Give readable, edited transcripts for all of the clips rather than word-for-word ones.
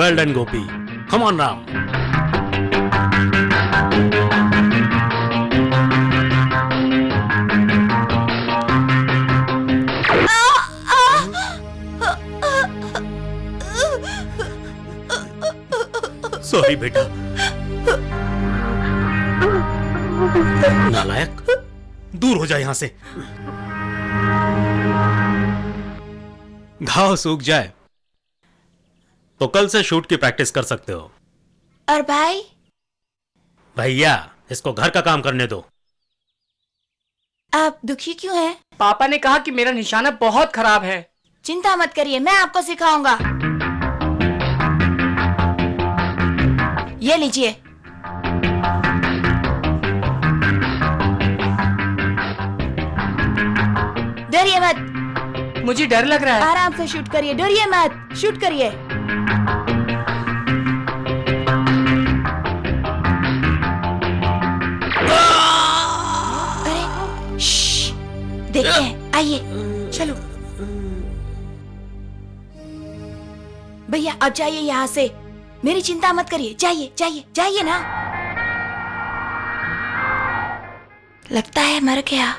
Well done Gopi, come on Ram. Sorry बेटा। नालायक, दूर हो जा यहां से। घाव सूख जाए तो कल से शूट की प्रैक्टिस कर सकते हो। और भाई? भैया, इसको घर का काम करने दो। आप दुखी क्यों हैं? पापा ने कहा कि मेरा निशाना बहुत खराब है। चिंता मत करिए, मैं आपको सिखाऊंगा। ये लीजिए। डरिए मत। मुझे डर लग रहा है। आराम से शूट करिए, डरिए मत, शूट करिए। अरे श्श, देखते हैं, आइए चलो। भैया अब जाइए यहाँ से, मेरी चिंता मत करिए, जाइए जाइए जाइए ना। लगता है मर गया।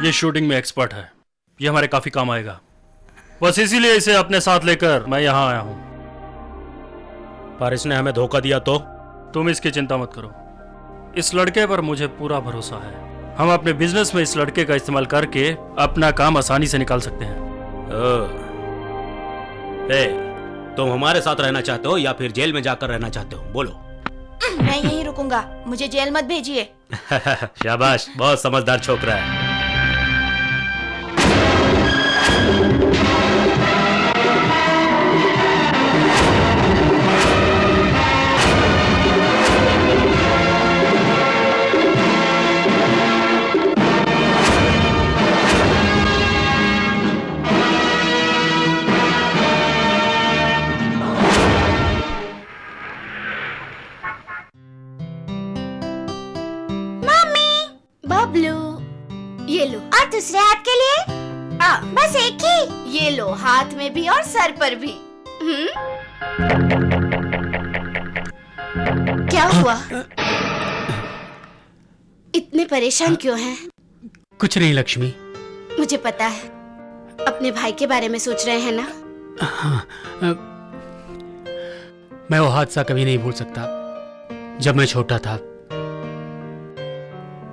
ये शूटिंग में एक्सपर्ट है, ये हमारे काफी काम आएगा। बस इसीलिए इसे अपने साथ लेकर मैं यहाँ आया हूँ। पर इसने हमें धोखा दिया तो? तुम इसकी चिंता मत करो, इस लड़के पर मुझे पूरा भरोसा है। हम अपने बिजनेस में इस लड़के का इस्तेमाल करके अपना काम आसानी से निकाल सकते हैं। तुम हमारे साथ रहना चाहते हो या फिर जेल में जाकर रहना चाहते हो? बोलो। मैं यहीं रुकूंगा, मुझे जेल मत भेजिए। शाबाश, बहुत समझदार छोकरा है। ये लो। और दूसरे हाथ के लिए? बस एक ही। ये लो, हाथ में भी और सर पर भी। क्या हुआ? इतने परेशान क्यों हैं? कुछ नहीं लक्ष्मी। मुझे पता है, अपने भाई के बारे में सोच रहे हैं ना? हाँ, मैं वो हादसा कभी नहीं भूल सकता। जब मैं छोटा था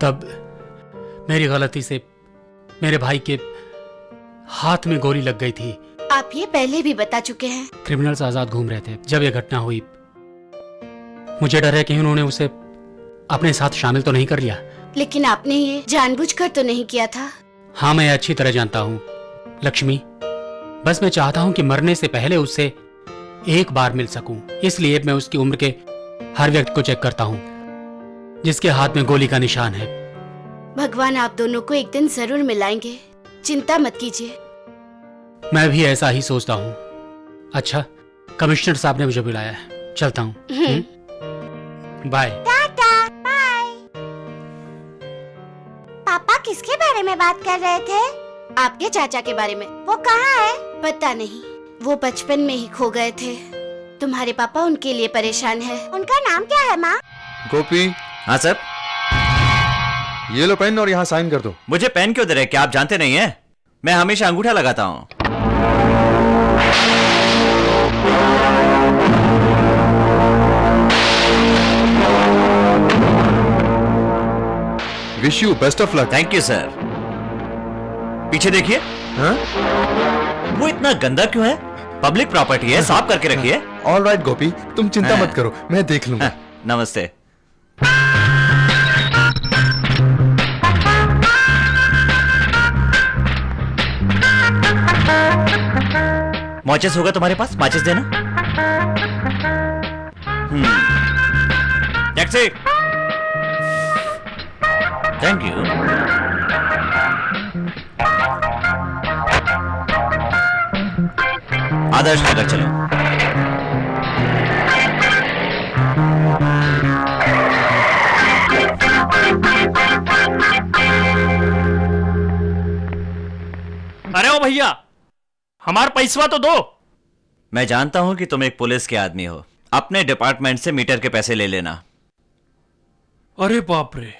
तब मेरी गलती से मेरे भाई के हाथ में गोली लग गई थी। आप ये पहले भी बता चुके हैं। क्रिमिनल्स आजाद घूम रहे थे जब यह घटना हुई। मुझे डर है कि उन्होंने उसे अपने साथ शामिल तो नहीं कर लिया। लेकिन आपने ये जानबूझकर तो नहीं किया था। हाँ, मैं अच्छी तरह जानता हूँ लक्ष्मी। बस मैं चाहता हूँ कि मरने से पहले उससे एक बार मिल सकूं। इसलिए मैं उसकी उम्र के हर व्यक्ति को चेक करता हूँ जिसके हाथ में गोली का निशान है। भगवान आप दोनों को एक दिन जरूर मिलाएंगे, चिंता मत कीजिए। मैं भी ऐसा ही सोचता हूँ। अच्छा, कमिश्नर साहब ने मुझे बुलाया है, चलता हूँ। बाय। टाटा, बाय। पापा किसके बारे में बात कर रहे थे? आपके चाचा के बारे में। वो कहाँ है? पता नहीं, वो बचपन में ही खो गए थे। तुम्हारे पापा उनके लिए परेशान है। उनका नाम क्या है माँ? गोपी। हाँ सर। ये लो पेन और यहाँ साइन कर दो। मुझे पेन क्यों दे रहे? क्या आप जानते नहीं हैं? मैं हमेशा अंगूठा लगाता हूँ। Wish you best of luck. Thank you sir. पीछे देखिए। हाँ? वो इतना गंदा क्यों है? पब्लिक प्रॉपर्टी है, साफ करके रखिए। ऑल राइट गोपी, तुम चिंता मत करो, मैं देख लूंगा। नमस्ते। माचिस होगा तुम्हारे पास? माचिस देना। Taxi. Thank you. Adarsh Nagar चलो। अरे ओ भैया, हमारा पैसवा तो दो। मैं जानता हूं कि तुम एक पुलिस के आदमी हो, अपने डिपार्टमेंट से मीटर के पैसे ले लेना। अरे बाप रे।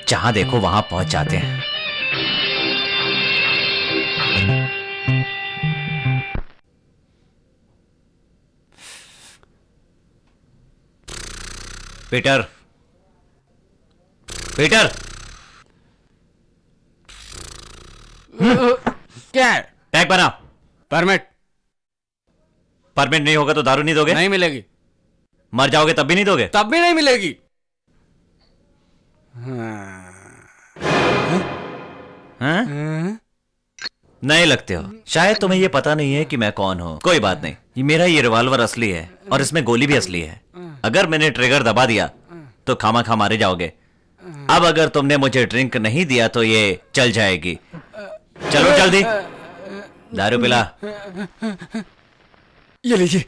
जहां देखो वहां पहुंच जाते हैं। पीटर, पीटर, क्या है? टैग बना। परमिट परमिट नहीं होगा तो दारू नहीं दोगे? नहीं मिलेगी। मर जाओगे तब भी नहीं दोगे? तब भी नहीं मिलेगी। हाँ? नहीं लगते हो। शायद तुम्हें ये पता नहीं है कि मैं कौन हूं। कोई बात नहीं, मेरा ये रिवॉल्वर असली है और इसमें गोली भी असली है। अगर मैंने ट्रिगर दबा दिया तो खामा खा मारे जाओगे। अब अगर तुमने मुझे ड्रिंक नहीं दिया तो ये चल जाएगी। चलो जल्दी, दारू पिला। ये लीजिए।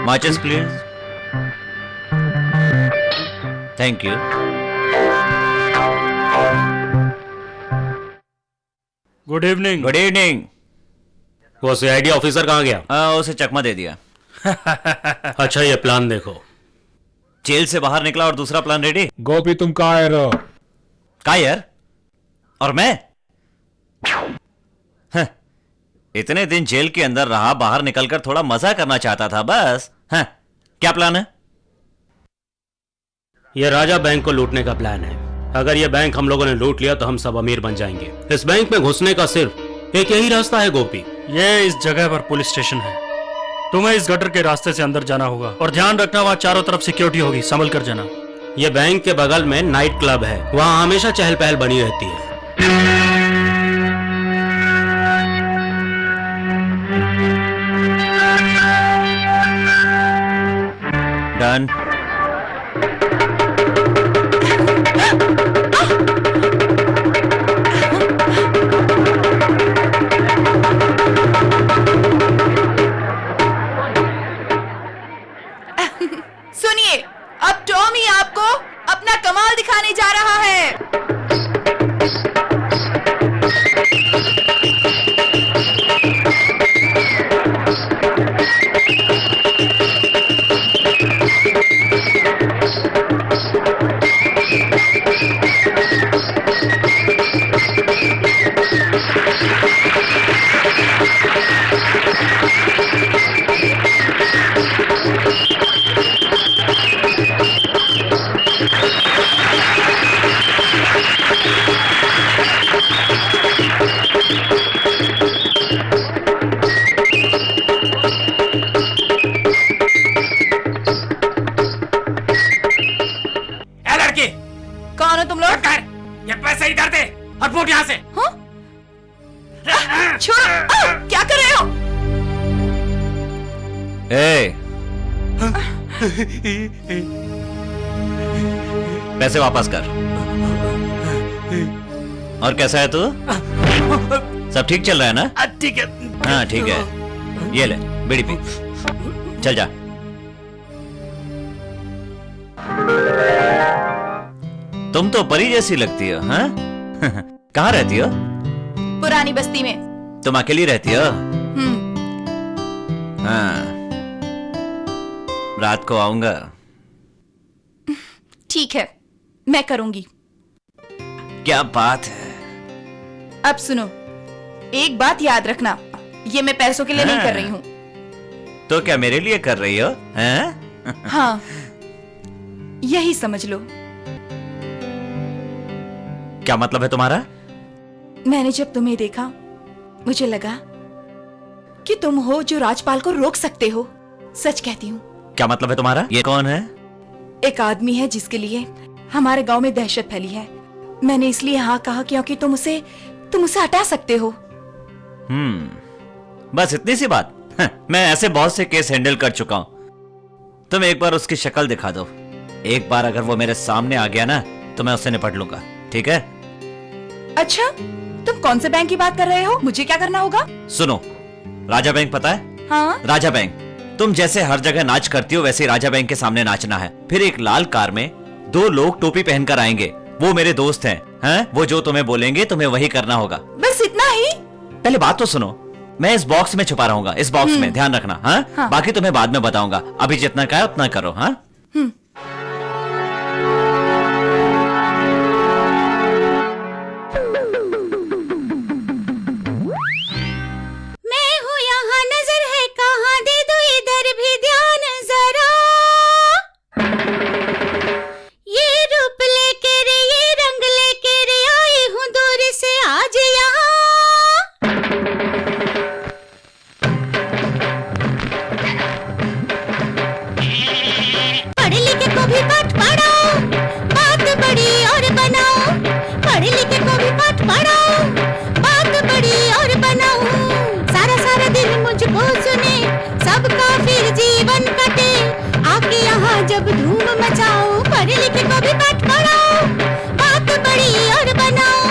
Matches, please. Thank you. Good evening. Good evening. वो सीआईडी ऑफिसर कहाँ गया? उसे चकमा दे दिया। अच्छा, ये प्लान देखो। जेल से बाहर निकला और दूसरा प्लान रेडी। गोपी तुम कहाँ है रो? कायर और मैं इतने दिन जेल के अंदर रहा, बाहर निकलकर थोड़ा मजा करना चाहता था बस। क्या प्लान है? ये राजा बैंक को लूटने का प्लान है। अगर ये बैंक हम लोगों ने लूट लिया तो हम सब अमीर बन जाएंगे। इस बैंक में घुसने का सिर्फ एक यही रास्ता है गोपी। ये इस जगह पर पुलिस स्टेशन है। तुम्हें इस गटर के रास्ते से अंदर जाना होगा और ध्यान रखना वहाँ चारों तरफ सिक्योरिटी होगी, संभल कर जाना। ये बैंक के बगल में नाइट क्लब है, वहाँ हमेशा चहल पहल बनी रहती है। डन। सुनिए, अब टॉमी आपको अपना कमाल दिखाने जा रहा है। कौन हो तुम लोग? ये पैसे इधर दे और फूट यहाँ से। छोड़ो, क्या कर रहे हो? पैसे वापस कर। और कैसा है तू? सब ठीक चल रहा है ना? ठीक है। हाँ ठीक है, ये ले बीड़ी पी, चल जा। तुम तो परी जैसी लगती हो, हाँ? कहाँ रहती हो? पुरानी बस्ती में। तुम अकेली रहती हो? हम्म। हाँ, रात को आऊंगा। ठीक है, मैं करूंगी। क्या बात है? अब सुनो, एक बात याद रखना, ये मैं पैसों के लिए नहीं कर रही हूँ। तो क्या मेरे लिए कर रही हो, हैं? हाँ, यही समझ लो। क्या मतलब है तुम्हारा? मैंने जब तुम्हें देखा, मुझे लगा कि तुम हो जो राजपाल को रोक सकते हो। सच कहती हूँ। क्या मतलब है तुम्हारा? ये कौन है? एक आदमी है जिसके लिए हमारे गांव में दहशत फैली है। मैंने इसलिए हाँ कहा क्योंकि तुम उसे हटा सकते हो। बस इतनी सी बात? मैं ऐसे बहुत से केस हैंडल कर चुका हूं। तुम एक बार उसकी शक्ल दिखा दो। एक बार अगर वो मेरे सामने आ गया ना, तो मैं उससे निपट लूंगा, ठीक है? अच्छा, तुम कौन से बैंक की बात कर रहे हो? मुझे क्या करना होगा? सुनो, राजा बैंक पता है? हाँ। राजा बैंक। तुम जैसे हर जगह नाच करती हो, वैसे राजा बैंक के सामने नाचना है। फिर एक लाल कार में 2 लोग टोपी पहनकर आएंगे। वो मेरे दोस्त हैं, वो जो तुम्हें बोलेंगे तुम्हें वही करना होगा। बस इतना ही? पहले बात तो सुनो। मैं इस बॉक्स में छुपा रहूंगा, इस बॉक्स में, ध्यान रखना। हाँ? बाकी तुम्हें बाद में बताऊंगा। अभी जितना कहा उतना करो। हाँ? मैं हूँ यहाँ, नजर है कहाँ, दे दो इधर भी ध्यान जरा। ये रूप लेके रे, ये रंग लेके रे, आई हूँ दूर से आज यहाँ। पढ़े लिखे को भी पाठ पढ़ाओ, बात बड़ी और बनाओ। पढ़े लिखे को भी पाठ पढ़ाओ, बात बड़ी और बनाओ। सारा सारा दिन मुझको सुने, सबका फिर जीवन कटे। आके यहाँ जब धूम मचाओ, पढ़े लिखे को भी पाठ पढ़ाओ, बात बड़ी और बनाओ।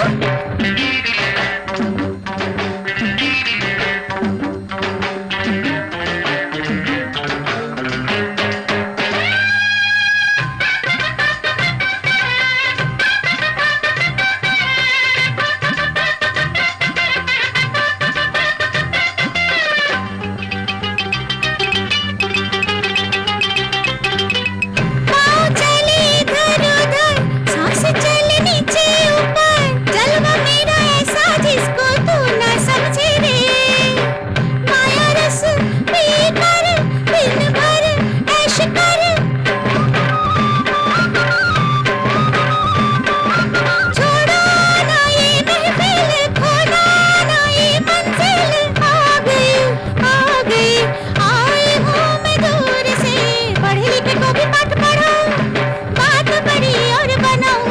पाँव चले इधर उधर, सांस चले नीचे ऊपर। जलवा मेरा ऐसा जिसको तू ना समझे रे। माया रस पी कर दिन भर ऐश कर। छोड़ो ना ये महफिल, खोना ना ये मंजिल। आ गई आई हूँ मैं दूर से। पढ़े लिखे को भी पाठ पढ़ाओ, बात बड़ी और बनाओ।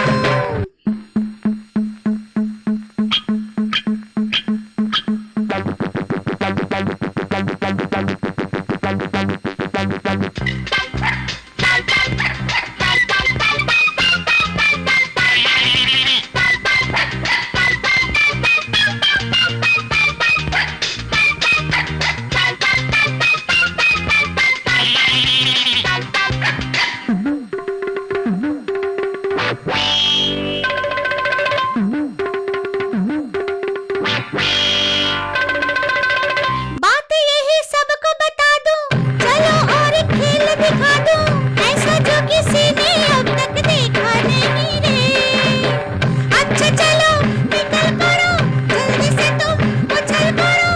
बात यही सबको बता दूं, चलो और खेल दिखा दूं। ऐसा जो किसी ने अब तक देखा नहीं रे। अच्छा चलो निकल पड़ो, जल्दी से तुम उछल पड़ो।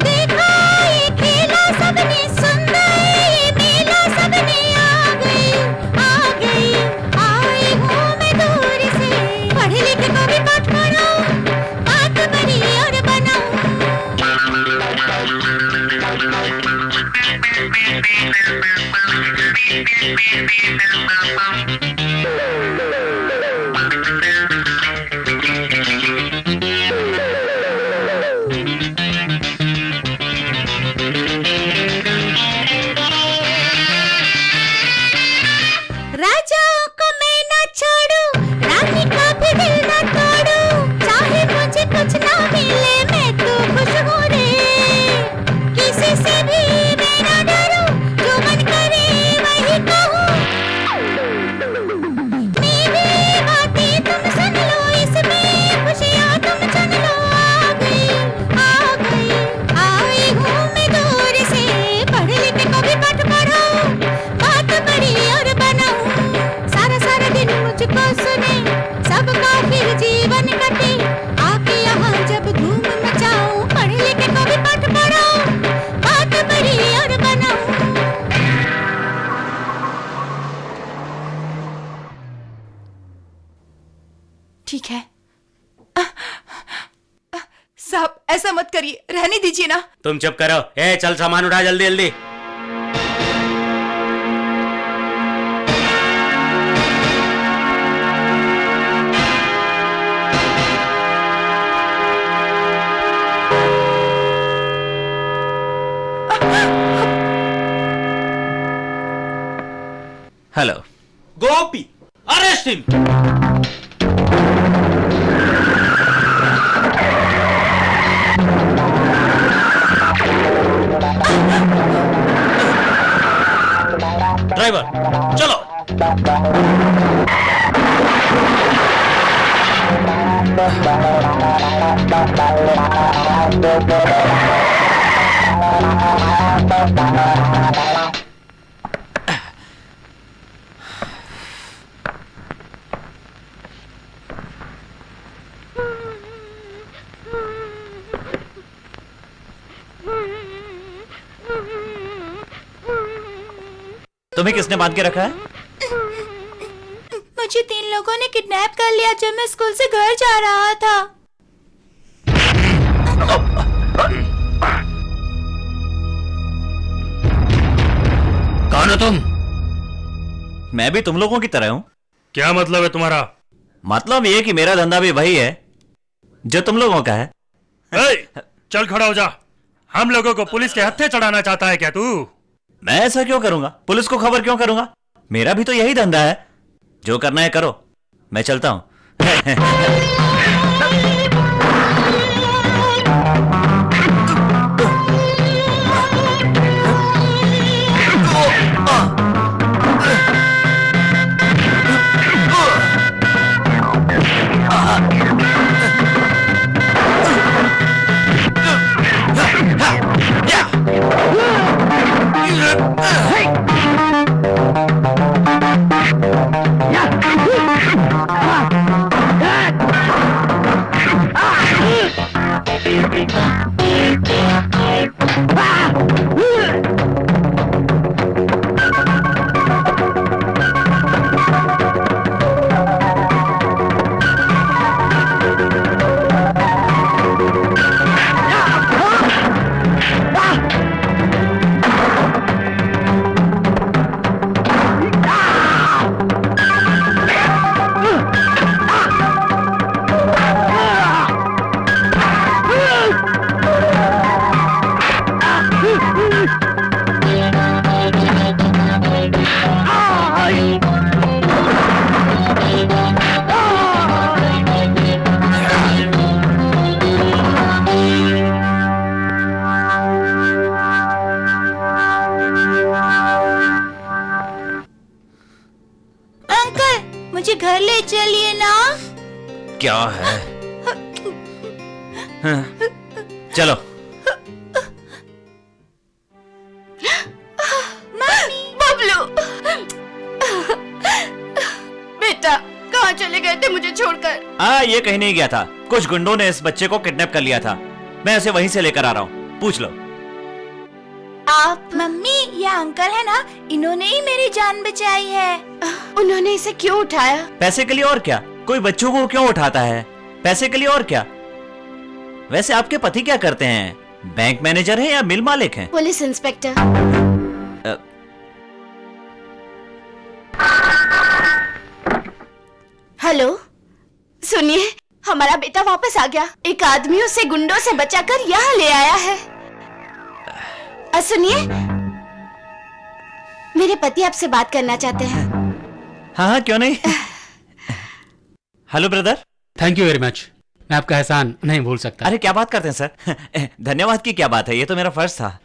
देखा ये खेला सबने, सुंदर ये मेला सबने। आ गई आई हूँ मैं दूर से। पढ़े लिखे को भी पाठ पढ़ाओ, बात बड़ी और बनाओ। राजाओं को मैं ना छोड़ू, रानी का भी साहब ऐसा मत करिए, रहने दीजिए ना। तुम चुप करो। ए चल सामान उठा जल्दी जल्दी। हेलो। गोपी, अरेस्ट हिम। ड्राइवर चलो। तुम्हें किसने बांध के रखा है? मुझे 3 लोगों ने किडनैप कर लिया जब मैं स्कूल से घर जा रहा था। कौन हो तुम? मैं भी तुम लोगों की तरह हूं। क्या मतलब है तुम्हारा? मतलब ये कि मेरा धंधा भी वही है जो तुम लोगों का है। ए, चल खड़ा हो जा। हम लोगों को पुलिस के हत्थे चढ़ाना चाहता है क्या तू? मैं ऐसा क्यों करूंगा? पुलिस को खबर क्यों करूंगा? मेरा भी तो यही धंधा है। जो करना है करो, मैं चलता हूं। मुझे घर ले चलिए ना। क्या है? हाँ, चलो। बबलू बेटा कहाँ चले गए थे मुझे छोड़कर? ये कहीं नहीं गया था। कुछ गुंडों ने इस बच्चे को किडनैप कर लिया था। मैं इसे वहीं से लेकर आ रहा हूँ, पूछ लो। आप? मम्मी, ये अंकल है ना, इन्होंने ही मेरी जान बचाई है। उन्होंने इसे क्यों उठाया? पैसे के लिए और क्या? कोई बच्चों को क्यों उठाता है? पैसे के लिए और क्या? वैसे आपके पति क्या करते हैं? बैंक मैनेजर हैं या मिल मालिक हैं? Police inspector. हेलो, सुनिए, हमारा बेटा वापस आ गया। एक आदमी उसे गुंडों से बचाकर यहाँ ले आया है। सुनिए, मेरे पति आपसे बात करना चाहते हैं। हाँ, क्यों नहीं। Hello brother. Thank you very much. मैं आपका एहसान नहीं भूल सकता। अरे क्या बात करते हैं सर। धन्यवाद की क्या बात है, ये तो मेरा फर्ज था।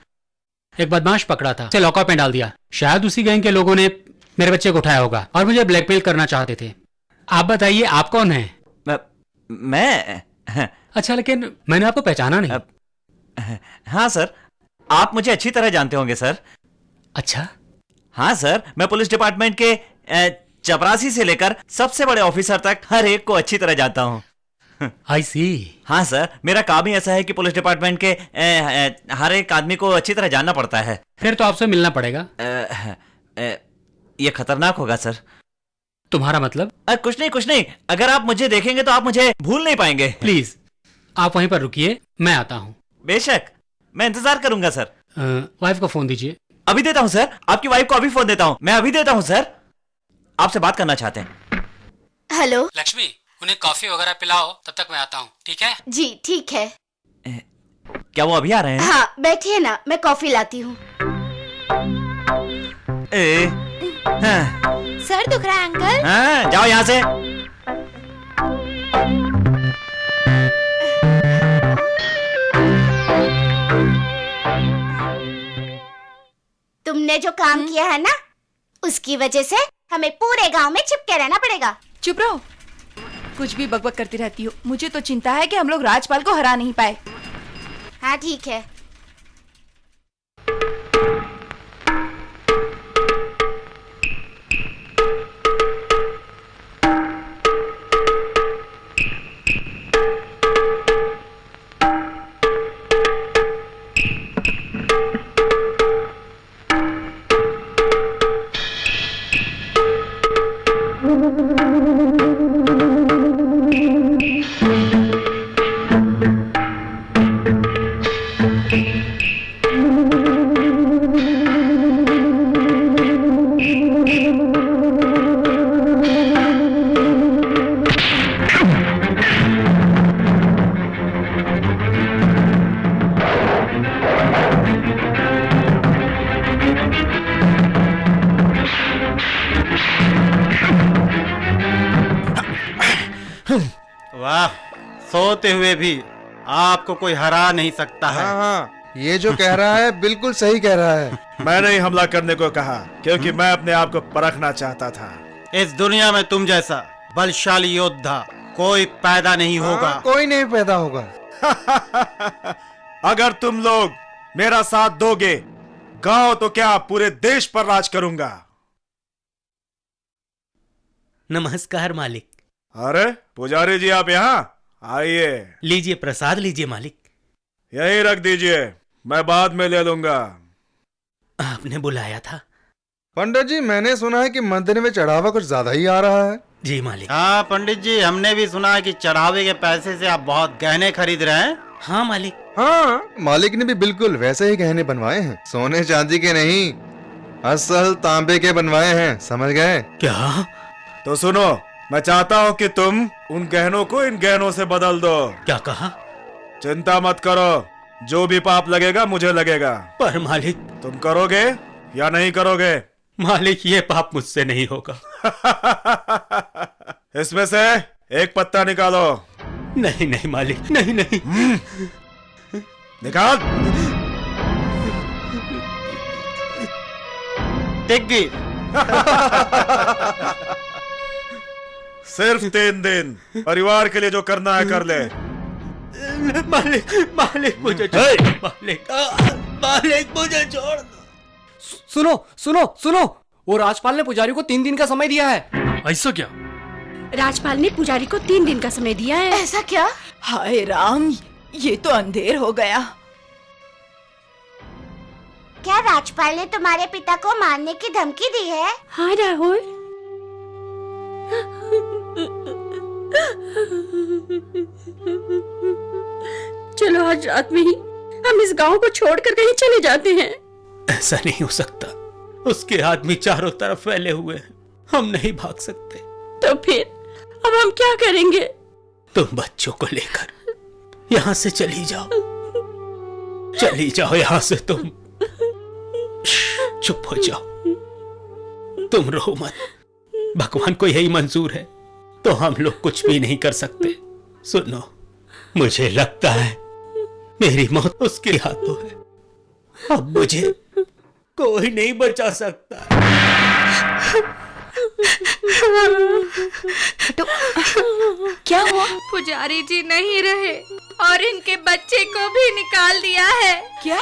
एक बदमाश पकड़ा था, उसे लॉकअप में डाल दिया। शायद उसी गैंग के लोगों ने मेरे बच्चे को उठाया होगा और मुझे ब्लैकमेल करना चाहते थे। आप बताइए, आप कौन हैं? मैं अच्छा, लेकिन मैंने आपको पहचाना नहीं। हाँ सर, आप मुझे अच्छी तरह जानते होंगे सर। अच्छा। हाँ सर, मैं पुलिस डिपार्टमेंट के चपरासी से लेकर सबसे बड़े ऑफिसर तक हर एक को अच्छी तरह जानता हूँ। आई सी। हाँ सर, मेरा काम ही ऐसा है कि पुलिस डिपार्टमेंट के हर एक आदमी को अच्छी तरह जानना पड़ता है। फिर तो आपसे मिलना पड़ेगा। ये खतरनाक होगा सर। तुम्हारा मतलब? कुछ नहीं कुछ नहीं, अगर आप मुझे देखेंगे तो आप मुझे भूल नहीं पाएंगे। प्लीज आप वहीं पर रुकिए, मैं आता हूँ। बेशक, मैं इंतजार करूंगा सर। वाइफ को फोन दीजिए। अभी देता हूँ सर, आपकी वाइफ को अभी फोन देता हूँ। मैं अभी देता हूँ सर, आपसे बात करना चाहते हैं। हेलो। लक्ष्मी, उन्हें कॉफी वगैरह पिलाओ, तब तक मैं आता हूँ, ठीक है? जी ठीक है। क्या वो अभी आ रहे हैं? हाँ बैठिए ना, मैं कॉफी लाती हूँ। हाँ, सर दुख रहा है अंकल? हाँ, जाओ यहाँ से। तुमने जो काम किया है ना, उसकी वजह से हमें पूरे गांव में चिपके रहना पड़ेगा। चुप रहो, कुछ भी बकबक करती रहती हो। मुझे तो चिंता है कि हम लोग राजपाल को हरा नहीं पाए। हाँ ठीक है। वाह, सोते हुए भी आपको कोई हरा नहीं सकता है। हाँ हाँ, ये जो कह रहा है बिल्कुल सही कह रहा है। मैंने ही हमला करने को कहा क्योंकि मैं अपने आप को परखना चाहता था। इस दुनिया में तुम जैसा बलशाली योद्धा कोई पैदा नहीं होगा। कोई नहीं पैदा होगा। अगर तुम लोग मेरा साथ दोगे, गांव तो क्या पूरे देश पर राज करूंगा। नमस्कार मालिक। अरे पुजारी जी, आप यहाँ आइए। लीजिए प्रसाद लीजिए मालिक। यही रख दीजिए, मैं बाद में ले लूंगा। आपने बुलाया था? पंडित जी, मैंने सुना है कि मंदिर में चढ़ावा कुछ ज्यादा ही आ रहा है। जी मालिक। हाँ पंडित जी, हमने भी सुना है कि चढ़ावे के पैसे से आप बहुत गहने खरीद रहे हैं। हाँ मालिक। हाँ, मालिक ने भी बिल्कुल वैसे ही गहने बनवाए हैं। सोने चांदी के नहीं, असल तांबे के बनवाए हैं, समझ गए? क्या? तो सुनो, मैं चाहता हूँ कि तुम उन गहनों को इन गहनों से बदल दो। क्या कहा? चिंता मत करो, जो भी पाप लगेगा मुझे लगेगा। पर मालिक। तुम करोगे या नहीं करोगे? मालिक, ये पाप मुझसे नहीं होगा। इसमें से एक पत्ता निकालो। नहीं नहीं मालिक, नहीं नहीं। निकाल। टिक गई। सिर्फ 3 दिन, परिवार के लिए जो करना है कर ले। मालिक, मालिक मुझे छोड़ दो, मालिक, मालिक मुझे छोड़ दो। सुनो सुनो सुनो, वो राजपाल ने पुजारी को 3 दिन का समय दिया है। ऐसा क्या? राजपाल ने पुजारी को 3 दिन का समय दिया है। ऐसा क्या? हाय राम, ये तो अंधेर हो गया। क्या राजपाल ने तुम्हारे पिता को मारने की धमकी दी है? हाँ राहुल। चलो आज रात में ही हम इस गांव को छोड़कर कहीं चले जाते हैं। ऐसा नहीं हो सकता, उसके आदमी चारों तरफ फैले हुए हैं, हम नहीं भाग सकते। तो फिर अब हम क्या करेंगे? तुम बच्चों को लेकर यहाँ से चली जाओ, चली जाओ यहाँ से तुम। चुप हो जाओ, तुम रो मत। भगवान को यही मंजूर है तो हम लोग कुछ भी नहीं कर सकते। सुनो, मुझे लगता है मेरी मौत उसके हाथों है। अब मुझे कोई नहीं बचा सकता। तो क्या हुआ? पुजारी जी नहीं रहे और इनके बच्चे को भी निकाल दिया है। क्या?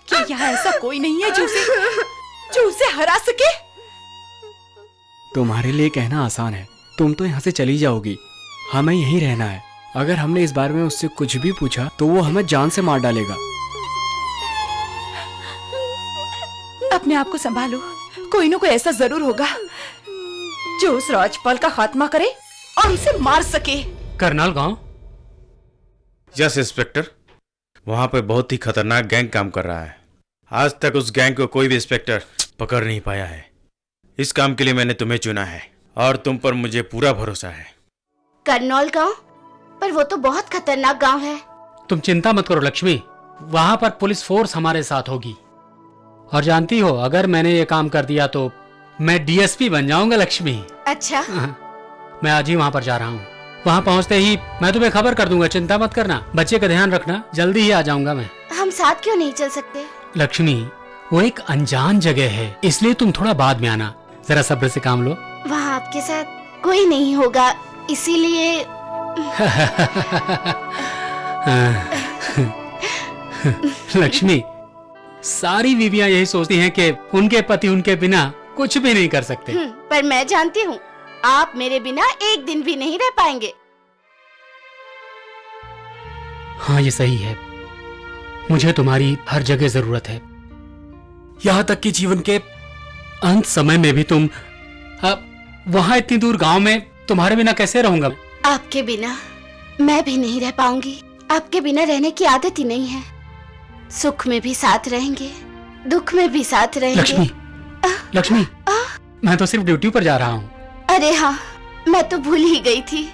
क्या यहाँ ऐसा कोई नहीं है जो उसे हरा सके? तुम्हारे लिए कहना आसान है, तुम तो यहाँ से चली जाओगी, हमें यहीं रहना है। अगर हमने इस बारे में उससे कुछ भी पूछा तो वो हमें जान से मार डालेगा। अपने आप को संभालो। कोई न कोई ऐसा जरूर होगा जो उस राजपाल का खात्मा करे और उसे मार सके। करनाल गांव? यस इंस्पेक्टर, वहां पे बहुत ही खतरनाक गैंग काम कर रहा है। आज तक उस गैंग को कोई भी इंस्पेक्टर पकड़ नहीं पाया है। इस काम के लिए मैंने तुम्हें चुना है और तुम पर मुझे पूरा भरोसा है। करनौल गांव? पर वो तो बहुत खतरनाक गांव है। तुम चिंता मत करो लक्ष्मी, वहां पर पुलिस फोर्स हमारे साथ होगी। और जानती हो, अगर मैंने ये काम कर दिया तो मैं डीएसपी बन जाऊंगा लक्ष्मी। अच्छा। मैं आज ही वहां पर जा रहा हूँ। वहां पहुंचते ही मैं तुम्हें खबर कर दूंगा, चिंता मत करना। बच्चे का ध्यान रखना, जल्दी ही आ जाऊंगा मैं। हम साथ क्यों नहीं चल सकते? लक्ष्मी, वो एक अनजान जगह है, इसलिए तुम थोड़ा बाद में आना। जरा सब्र से काम लो। वहाँ आपके साथ कोई नहीं होगा, इसीलिए। लक्ष्मी, सारी बीवियां यही सोचती हैं कि उनके पति उनके बिना कुछ भी नहीं कर सकते। पर मैं जानती हूँ, आप मेरे बिना एक दिन भी नहीं रह पाएंगे। हाँ, ये सही है। मुझे तुम्हारी हर जगह जरूरत है, यहाँ तक कि जीवन के अंत समय में भी। तुम वहाँ इतनी दूर गांव में तुम्हारे बिना कैसे रहूंगा? आपके बिना मैं भी नहीं रह पाऊंगी। आपके बिना रहने की आदत ही नहीं है। सुख में भी साथ रहेंगे, दुख में भी साथ रहेंगे। लक्ष्मी, लक्ष्मी, मैं तो सिर्फ ड्यूटी पर जा रहा हूँ। अरे हाँ, मैं तो भूल ही गई थी।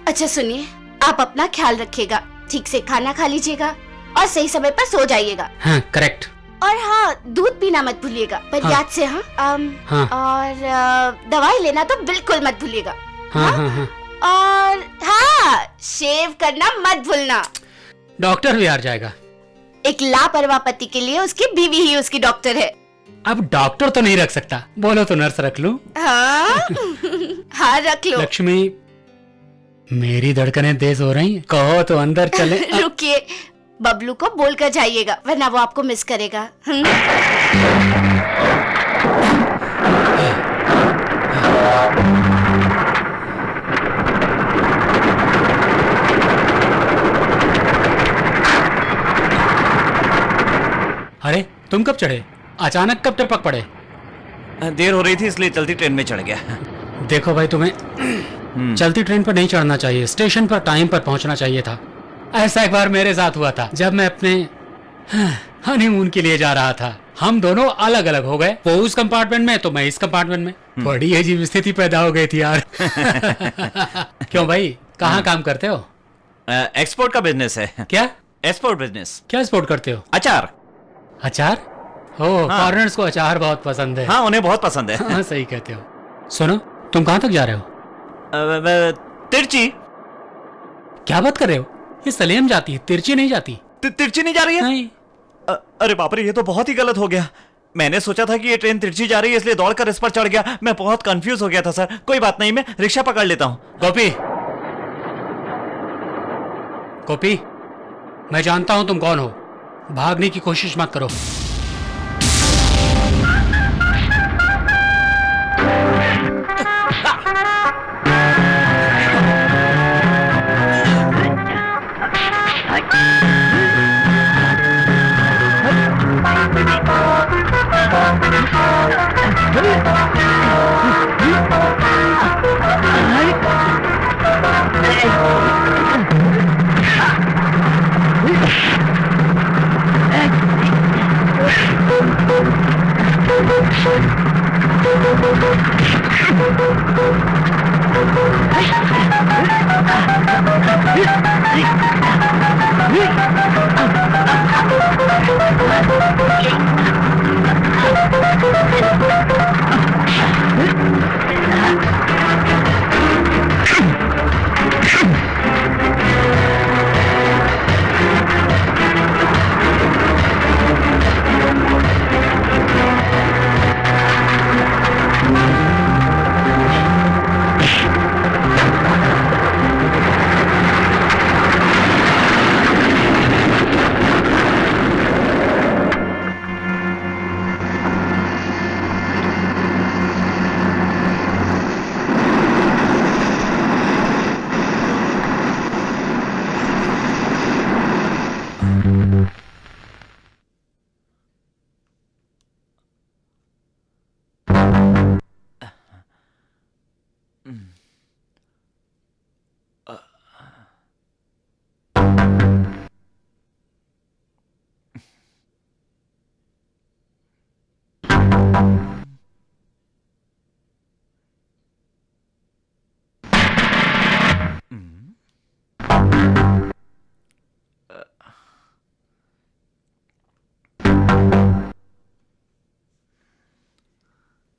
अच्छा सुनिए, आप अपना ख्याल रखिएगा, ठीक से खाना खा लीजिएगा और सही समय पर सो जाइएगा। हाँ, करेक्ट। और हाँ, दूध पीना मत भूलिएगा, पर हाँ। याद से। हाँ। और दवाई लेना तो बिल्कुल मत भूलिएगा। हाँ, हाँ, हाँ। और हाँ, शेव करना मत भूलना। डॉक्टर भी हार जाएगा। एक लापरवाह पति के लिए उसकी बीवी ही उसकी डॉक्टर है। अब डॉक्टर तो नहीं रख सकता, बोलो तो नर्स रख लूं? हाँ। हाँ, रख लो। लक्ष्मी, मेरी धड़कनें तेज हो रही हैं, कहो तो अंदर चले। रुकिए, बबलू को बोल कर जाइएगा, वरना वो आपको मिस करेगा। अरे, तुम कब चढ़े? अचानक कब टपक पड़े? देर हो रही थी इसलिए चलती ट्रेन में चढ़ गया। देखो भाई, तुम्हें चलती ट्रेन पर नहीं चढ़ना चाहिए, स्टेशन पर टाइम पर पहुंचना चाहिए था। ऐसा एक बार मेरे साथ हुआ था, जब मैं अपने हनीमून के लिए जा रहा था। हम दोनों अलग अलग हो गए, वो उस कंपार्टमेंट में तो मैं इस कंपार्टमेंट में। बड़ी अजीब स्थिति पैदा हो गई थी यार। क्यों भाई, कहाँ काम करते हो? एक्सपोर्ट का बिजनेस है। क्या? Export business. क्या एक्सपोर्ट करते हो? अचार। अचार? ओह, फॉरेनर्स को अचार बहुत पसंद है। हाँ, उन्हें बहुत पसंद है। हाँ, सही कहते हो। सुनो, तुम कहाँ तक जा रहे हो? तिरची। क्या बात कर रहे हो? ये सलेम जाती है, तिरची नहीं जाती। तिरची नहीं जा रही है? नहीं। अरे बाप रे, ये तो बहुत ही गलत हो गया। मैंने सोचा था कि ये ट्रेन तिरची जा रही है, इसलिए दौड़कर इस पर चढ़ गया। मैं बहुत कंफ्यूज हो गया था सर। कोई बात नहीं, मैं रिक्शा पकड़ लेता हूँ। गोपी, गोपी, मैं जानता हूं तुम कौन हो। भागने की कोशिश मत करो।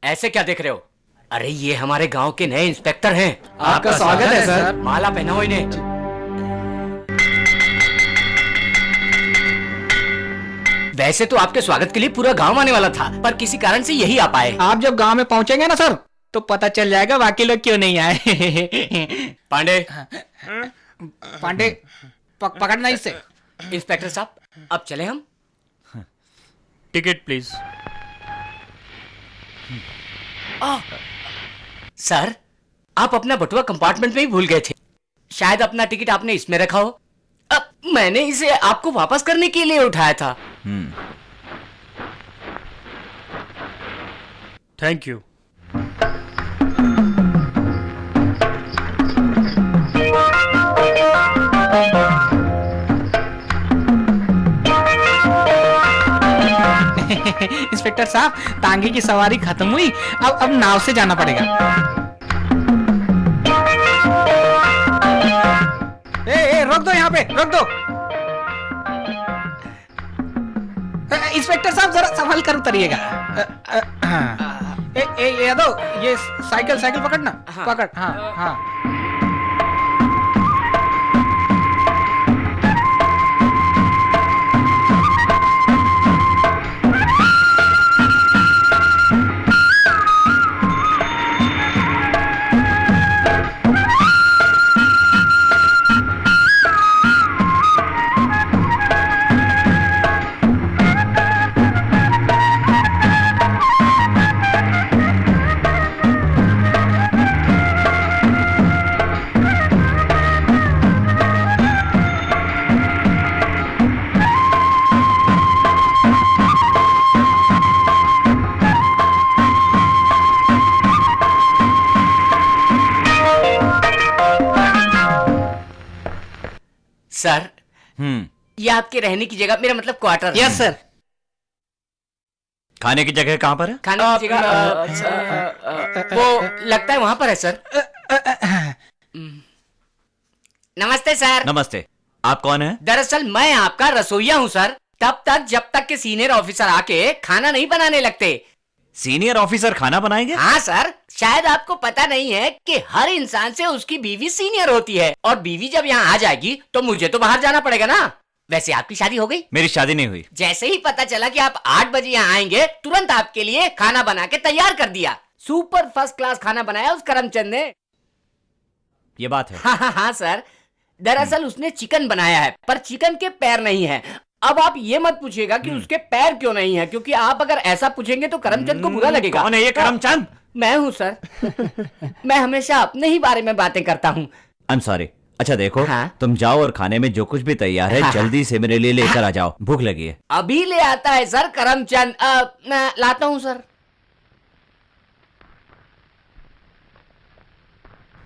ऐसे क्या देख रहे हो? अरे ये हमारे गांव के नए इंस्पेक्टर हैं। आपका स्वागत है सर। माला पहनाओ इन्हें। वैसे तो आपके स्वागत के लिए पूरा गांव आने वाला था, पर किसी कारण से यही आ पाए। आप जब गांव में पहुंचेंगे ना सर, तो पता चल जाएगा बाकी लोग क्यों नहीं आए। पांडे, पांडे पकड़ना इसे। इंस्पेक्टर साहब, अब चले हम। Ticket please. सर, आप अपना बटुआ कंपार्टमेंट में ही भूल गए थे। शायद अपना टिकट आपने इसमें रखा हो। अब मैंने इसे आपको वापस करने के लिए उठाया था। Thank you. इंस्पेक्टर साहब, तांगे की सवारी खत्म हुई, अब नाव से जाना पड़ेगा। ए, रोक दो, यहाँ पे रोक दो। इंस्पेक्टर साहब, जरा संभल कर उतरिएगा। यादव, ये साइकिल पकड़ना। पकड़। हाँ हाँ। सर, ये आपके रहने की जगह, मेरा मतलब क्वार्टर। Yes sir. खाने की जगह कहाँ पर है? खाने की जगह वो लगता है वहां पर है सर। नमस्ते सर। नमस्ते। आप कौन है? दरअसल मैं आपका रसोइया हूँ सर, तब तक जब तक के सीनियर ऑफिसर आके खाना नहीं बनाने लगते। सीनियर ऑफिसर खाना बनाएंगे? हाँ सर, शायद आपको पता नहीं है कि हर इंसान से उसकी बीवी सीनियर होती है, और बीवी जब यहाँ आ जाएगी तो मुझे तो बाहर जाना पड़ेगा ना। वैसे आपकी शादी हो गई? मेरी शादी नहीं हुई। जैसे ही पता चला कि आप 8 बजे यहाँ आएंगे, तुरंत आपके लिए खाना बना के तैयार कर दिया। सुपर फर्स्ट क्लास खाना बनाया उस करमचंद ने। ये बात है? हाँ सर, दरअसल उसने चिकन बनाया है, पर चिकन के पैर नहीं है। अब आप ये मत पूछिएगा कि उसके पैर क्यों नहीं है, क्योंकि आप अगर ऐसा पूछेंगे तो करमचंद को बुरा लगेगा। कौन है ये करमचंद? मैं हूँ सर। मैं हमेशा अपने ही बारे में बातें करता हूँ। I am sorry. अच्छा देखो, तुम जाओ और खाने में जो कुछ भी तैयार है जल्दी से मेरे लिए लेकर आ जाओ, भूख लगी है। अभी ले आता है सर करमचंद। मैं लाता हूँ सर।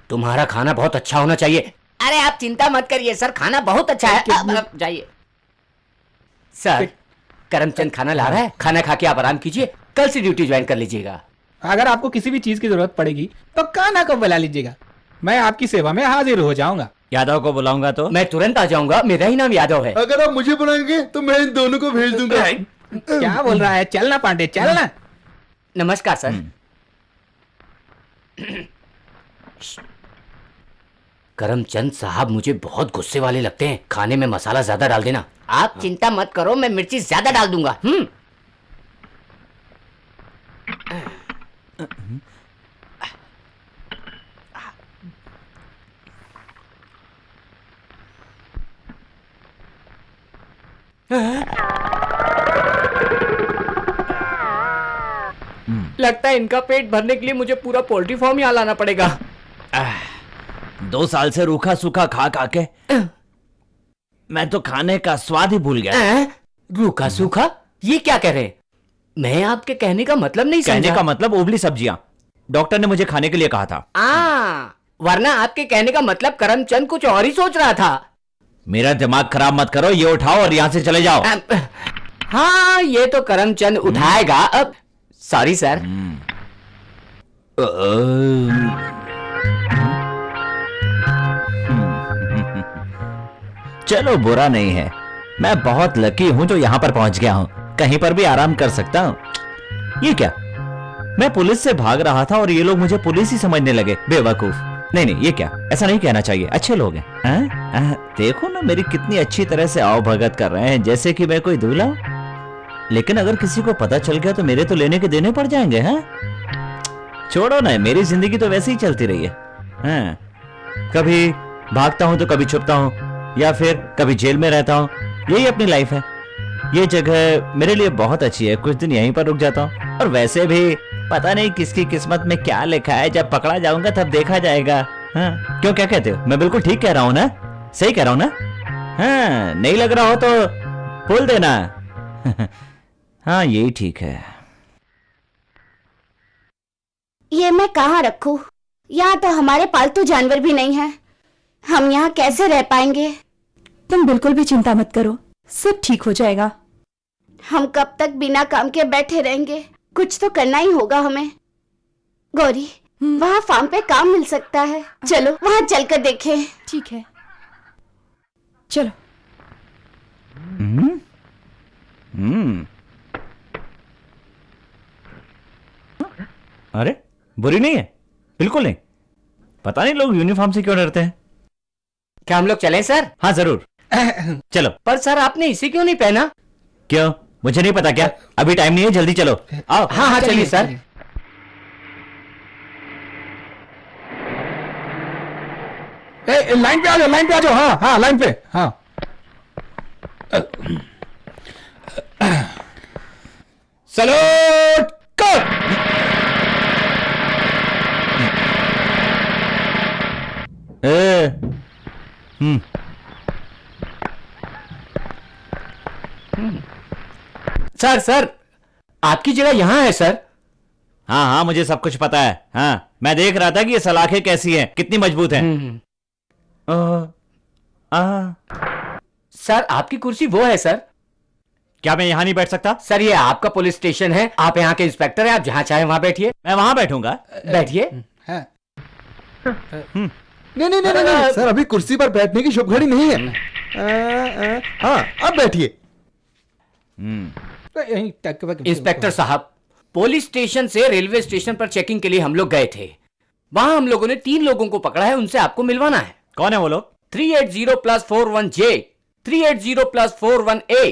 तुम्हारा खाना बहुत अच्छा होना चाहिए। अरे आप चिंता मत करिए सर, खाना बहुत अच्छा है। जाइए सर, करमचंद खाना ला रहा है, खाना खा के आप आराम कीजिए, कल से ड्यूटी ज्वाइन कर लीजिएगा। अगर आपको किसी भी चीज की जरूरत पड़ेगी तो कान्हा को बुला लीजिएगा, मैं आपकी सेवा में हाजिर हो जाऊंगा। यादव को बुलाऊंगा तो? मैं तुरंत आ जाऊंगा, मेरा ही नाम यादव है। अगर आप मुझे बुलाएंगे तो मैं इन दोनों को भेज दूंगा। क्या बोल रहा है? चलना पांडे, चलना। नमस्कार सर। करमचंद साहब मुझे बहुत गुस्से वाले लगते हैं, खाने में मसाला ज्यादा डाल देना। आप चिंता मत करो, मैं मिर्ची ज्यादा डाल दूंगा। लगता है इनका पेट भरने के लिए मुझे पूरा पोल्ट्री फार्म यहाँ लाना पड़ेगा। 2 साल से रूखा सूखा खा खा के मैं तो खाने का स्वाद ही भूल गया। रूखा सूखा? ये क्या कह रहे हैं? मैं आपके कहने का मतलब नहीं समझा। कहने का मतलब उबली सब्जियां डॉक्टर ने मुझे खाने के लिए कहा था। वरना आपके कहने का मतलब करमचंद कुछ और ही सोच रहा था। मेरा दिमाग खराब मत करो, ये उठाओ और यहाँ से चले जाओ। हाँ, ये तो करमचंद उठाएगा। अब सॉरी सर। चलो बुरा नहीं है, मैं बहुत लकी हूं जो यहां पर पहुंच गया हूं, कहीं पर भी आराम कर सकता हूं। ये क्या, मैं पुलिस से भाग रहा था और ये लोग मुझे पुलिस ही समझने लगे, बेवकूफ। नहीं नहीं, ये क्या, ऐसा नहीं कहना चाहिए, अच्छे लोग हैं। देखो ना मेरी कितनी अच्छी तरह से आओ भगत कर रहे हैं, जैसे कि मैं कोई दूल्हा हूं। लेकिन अगर किसी को पता चल गया तो मेरे तो लेने के देने पड़ जाएंगे। हैं, छोड़ो ना, मेरी जिंदगी तो वैसे ही चलती रही है। कभी भागता हूं तो कभी छुपता हूं, या फिर कभी जेल में रहता हूं, यही अपनी लाइफ है। ये जगह मेरे लिए बहुत अच्छी है, कुछ दिन यहीं पर रुक जाता हूं। और वैसे भी पता नहीं किसकी किस्मत में क्या लिखा है, जब पकड़ा जाऊंगा तब देखा जाएगा। हाँ, क्यों, क्या कहते हो? मैं बिल्कुल ठीक कह रहा हूं ना, सही कह रहा हूं ना? हाँ, नहीं लग रहा हो तो बोल देना। हाँ, यही ठीक है। ये मैं कहाँ रखूं? यहाँ तो हमारे पालतू जानवर भी नहीं है, हम यहाँ कैसे रह पाएंगे? तुम बिल्कुल भी चिंता मत करो, सब ठीक हो जाएगा। हम कब तक बिना काम के बैठे रहेंगे? कुछ तो करना ही होगा हमें। गौरी, वहाँ फार्म पे काम मिल सकता है, चलो वहाँ चलकर देखें। ठीक है, चलो। अरे बुरी नहीं है, बिल्कुल नहीं। पता नहीं लोग यूनिफॉर्म से क्यों डरते हैं। क्या हम लोग चलें सर? हाँ जरूर, चलो। पर सर आपने इसे क्यों नहीं पहना? क्यों, मुझे नहीं पता क्या? अभी टाइम नहीं है, जल्दी चलो। आओ। हाँ हाँ चलिए सर। लाइन पे आ जाओ, लाइन पे आ जाओ। हाँ हाँ, लाइन पे। हाँ, सैल्यूट कर। सर सर, आपकी जगह यहाँ है सर। हाँ हाँ, मुझे सब कुछ पता है। हाँ, मैं देख रहा था कि ये सलाखें कैसी हैं, कितनी मजबूत हैं। सर आपकी कुर्सी वो है सर। क्या मैं यहाँ नहीं बैठ सकता? सर ये आपका पुलिस स्टेशन है, आप यहाँ के इंस्पेक्टर हैं, आप जहाँ चाहे वहाँ बैठिए। मैं वहाँ बैठूंगा। बैठिए। नहीं नहीं नहीं नहीं सर, अभी कुर्सी पर बैठने की शुभ घड़ी नहीं है। हाँ, अब बैठिए। इंस्पेक्टर साहब, पुलिस स्टेशन से रेलवे स्टेशन पर चेकिंग के लिए हम लोग गए थे। वहां हम लोगों ने 3 लोगों को पकड़ा है, उनसे आपको मिलवाना है। कौन है वो लोग? 380+41J, 380+41A,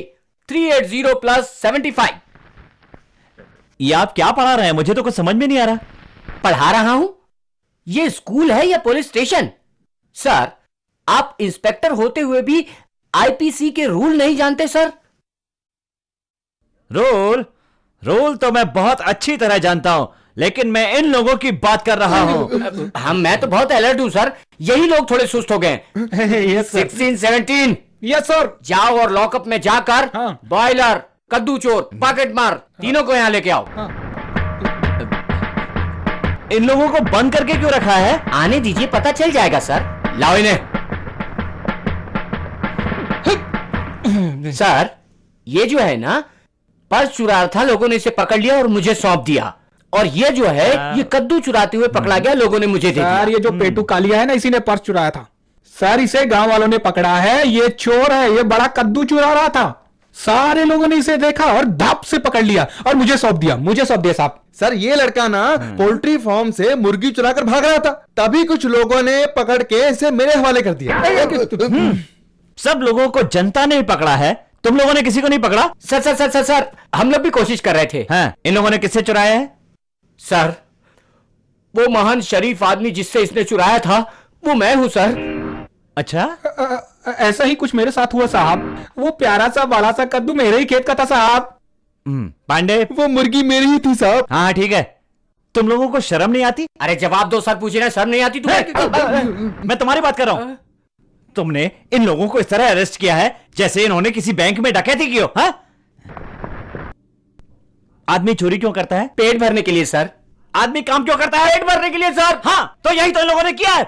380+75। ये आप क्या पढ़ा रहे हैं? मुझे तो कुछ समझ में नहीं आ रहा। पढ़ा रहा हूं? ये स्कूल है या पुलिस स्टेशन? सर, आप इंस्पेक्टर होते हुए भी आईपीसी के रूल नहीं जानते सर? रूल तो मैं बहुत अच्छी तरह जानता हूं, लेकिन मैं इन लोगों की बात कर रहा हूं। मैं तो बहुत अलर्ट हूं सर, यही लोग थोड़े सुस्त हो गए। 16, 17। Yes sir. जाओ और लॉकअप में जाकर बॉयलर, कद्दू चोर, पॉकेट मार, तीनों को यहाँ लेके आओ। इन लोगों को बंद करके क्यों रखा है? आने दीजिए, पता चल जाएगा सर। लाओ इन्हें। सर, ये जो है ना, पर्स चुरा रहा था, लोगों ने इसे पकड़ लिया और मुझे सौंप दिया। और ये जो है, ये कद्दू चुराते हुए पकड़ा गया, लोगों ने मुझे दे दिया। सर, ये जो पेटू कालिया है ना, इसी ने पर्स चुराया था। सर, इसे गांव वालों ने पकड़ा है, ये चोर है, ये बड़ा कद्दू चुरा रहा था। सारे लोगों ने इसे देखा और धप से पकड़ लिया और मुझे सौंप दिया साहब। सर, ये लड़का ना पोल्ट्री फार्म से मुर्गी चुरा कर भाग रहा था, तभी कुछ लोगों ने पकड़ के इसे मेरे हवाले कर दिया। सब लोगों को जनता ने पकड़ा है, तुम लोगों ने किसी को नहीं पकड़ा? Sir sir sir sir sir, हम लोग भी कोशिश कर रहे थे। हाँ, इन लोगों ने किससे चुराया है? सर, वो महान शरीफ आदमी जिससे इसने चुराया था, वो मैं हूं सर। अच्छा, ऐसा ही कुछ मेरे साथ हुआ साहब। वो प्यारा सा बड़ा सा कद्दू मेरे ही खेत का था साहब। पांडे, वो मुर्गी मेरी ही थी साहब। हाँ ठीक है, तुम लोगों को शर्म नहीं आती? अरे जवाब दो सर, पूछ रहे हैं, शर्म नहीं आती तुम्हें? मैं तुम्हारी बात कर रहा हूं। तुमने इन लोगों को इस तरह अरेस्ट किया है जैसे इन्होंने किसी बैंक में डकैती की हो। हाँ? आदमी चोरी क्यों करता है? पेट भरने के लिए सर। आदमी काम क्यों करता है? पेट भरने के लिए सर। हाँ, तो यही तो इन लोगों ने किया है।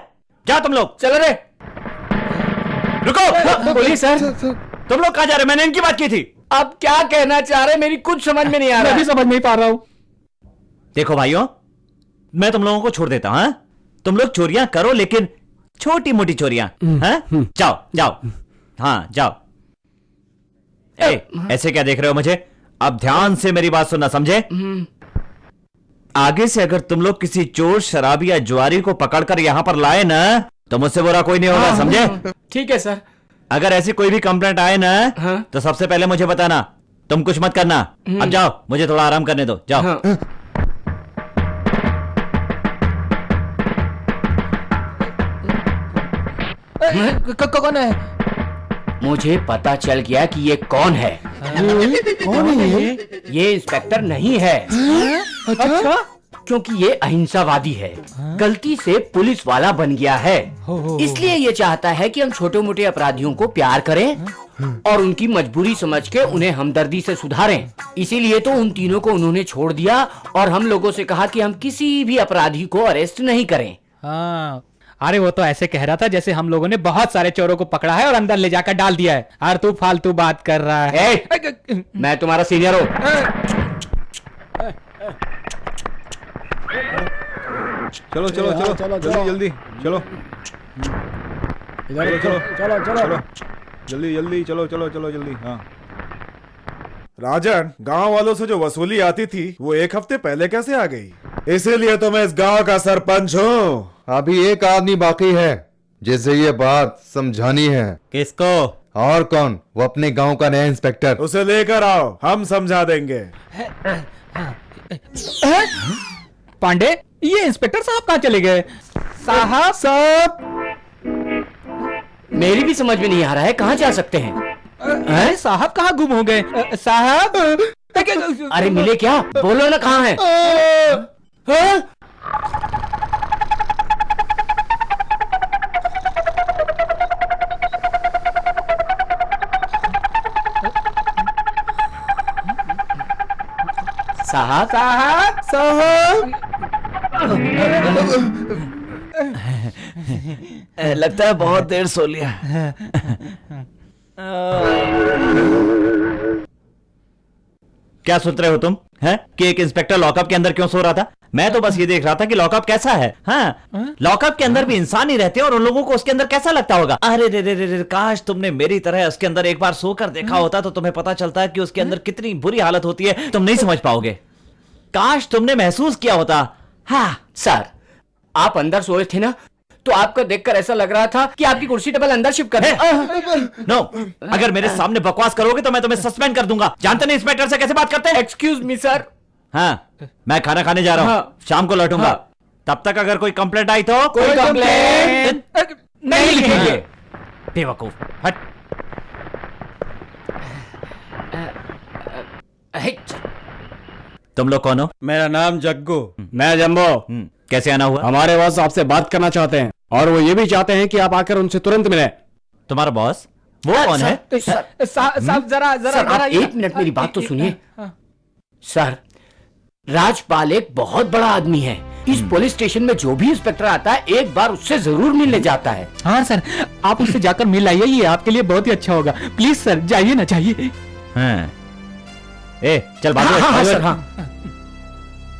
जाओ तुम लोग। चलो रे। रुको। बोलिए सर। तुम लोग कहाँ जा रहे? मैंने इनकी बात की थी। अब क्या कहना चाह रहे, मेरी कुछ समझ में नहीं आ रहा। मैं भी समझ नहीं पा रहा हूँ। देखो भाइयों, मैं तुम लोगों को छोड़ देता हूं, हाँ? तुम लोग चोरियां करो, लेकिन छोटी मोटी चोरियां, हाँ? जाओ जाओ, हाँ जाओ। ऐसे क्या देख रहे हो मुझे? अब ध्यान से मेरी बात सुनना, समझे? आगे से अगर तुम लोग किसी चोर, शराबी या जुआरी को पकड़कर यहां पर लाए ना, तो मुझसे बुरा कोई नहीं होगा, समझे? ठीक है सर। अगर ऐसी कोई भी कंप्लेंट आए ना, तो सबसे पहले मुझे बताना, तुम कुछ मत करना। अब जाओ, मुझे थोड़ा आराम करने दो, जाओ। कौन है? मुझे पता चल गया कि ये कौन है। कौन है ये इंस्पेक्टर नहीं है। अच्छा? क्योंकि ये अहिंसावादी है, गलती से पुलिस वाला बन गया है। इसलिए ये चाहता है कि हम छोटे मोटे अपराधियों को प्यार करें और उनकी मजबूरी समझ के उन्हें हमदर्दी से सुधारें। इसीलिए तो उन तीनों को उन्होंने छोड़ दिया और हम लोगों से कहा कि हम किसी भी अपराधी को अरेस्ट नहीं करें। हाँ, अरे वो तो ऐसे कह रहा था जैसे हम लोगों ने बहुत सारे चोरों को पकड़ा है और अंदर ले जाकर डाल दिया है। और तू फालतू बात कर रहा है। मैं तुम्हारा सीनियर हूँ। चलो चलो चलो चलो जल्दी जल्दी चलो, इधर चलो चलो चलो जल्दी जल्दी चलो चलो चलो जल्दी। हाँ राजन, गांव वालों से जो वसूली आती थी वो एक हफ्ते पहले कैसे आ गई? इसीलिए तो मैं इस गांव का सरपंच हूँ। अभी एक आदमी बाकी है जिसे ये बात समझानी है। किसको? और कौन? वो अपने गांव का नया इंस्पेक्टर। उसे लेकर आओ, हम समझा देंगे। पांडे, ये इंस्पेक्टर साहब कहाँ चले गए? साहब मेरी भी समझ में नहीं आ रहा है, कहाँ जा सकते हैं? साहब कहाँ गुम हो गए? साहब अरे मिले क्या? बोलो ना, कहाँ है? साहब साहब साहब लगता है बहुत देर सो लिया। क्या सोच रहे हो तुम, हैं? कि एक इंस्पेक्टर लॉकअप के अंदर क्यों सो रहा था? मैं तो बस ये देख रहा था कि लॉकअप कैसा है। हाँ, लॉकअप के अंदर भी इंसान ही रहते हैं और उन लोगों को उसके अंदर कैसा लगता होगा। अरे रे रे रे रे, काश तुमने मेरी तरह उसके अंदर एक बार सोकर देखा होता तो तुम्हें पता चलता है कि उसके अंदर कितनी बुरी हालत होती है, तुम नहीं समझ पाओगे। काश तुमने महसूस किया होता। हाँ सर, आप अंदर सोए थे ना, तो आपको देखकर ऐसा लग रहा था कि आपकी कुर्सी टेबल अंदर शिफ्ट कर दें। नो, अगर मेरे सामने बकवास करोगे तो मैं तुम्हें सस्पेंड कर दूंगा। जानते नहीं इंस्पेक्टर से कैसे बात करते हैं? Excuse me sir. हाँ, मैं खाना खाने जा रहा हूँ। हाँ। शाम को लौटूंगा। हाँ। तब तक अगर कोई कंप्लेंट आई तो कोई कंप्लेंट नहीं लिखेंगे। बेवकूफ, हट। तुम लोग कौन हो? मेरा नाम जग्गू। मैं जंबो। कैसे आना हुआ? हमारे बॉस आपसे बात करना चाहते हैं और वो ये भी चाहते हैं कि आप आकर उनसे तुरंत मिलें। तुम्हारा बॉस? वो कौन है? साहब जरा जरा सर, आप एक मिनट मेरी बात तो सुनिए। सर, राजपाल एक बहुत बड़ा आदमी है। इस पुलिस स्टेशन में जो भी इंस्पेक्टर आता है एक बार उससे जरूर मिलने जाता है। हाँ सर, आप उससे जाकर मिल आइए, ये आपके लिए बहुत ही अच्छा होगा। प्लीज सर, जाइए ना, जाइए। हाँ। ए, चल भागो। हाँ, हाँ, भागो। सर, हाँ।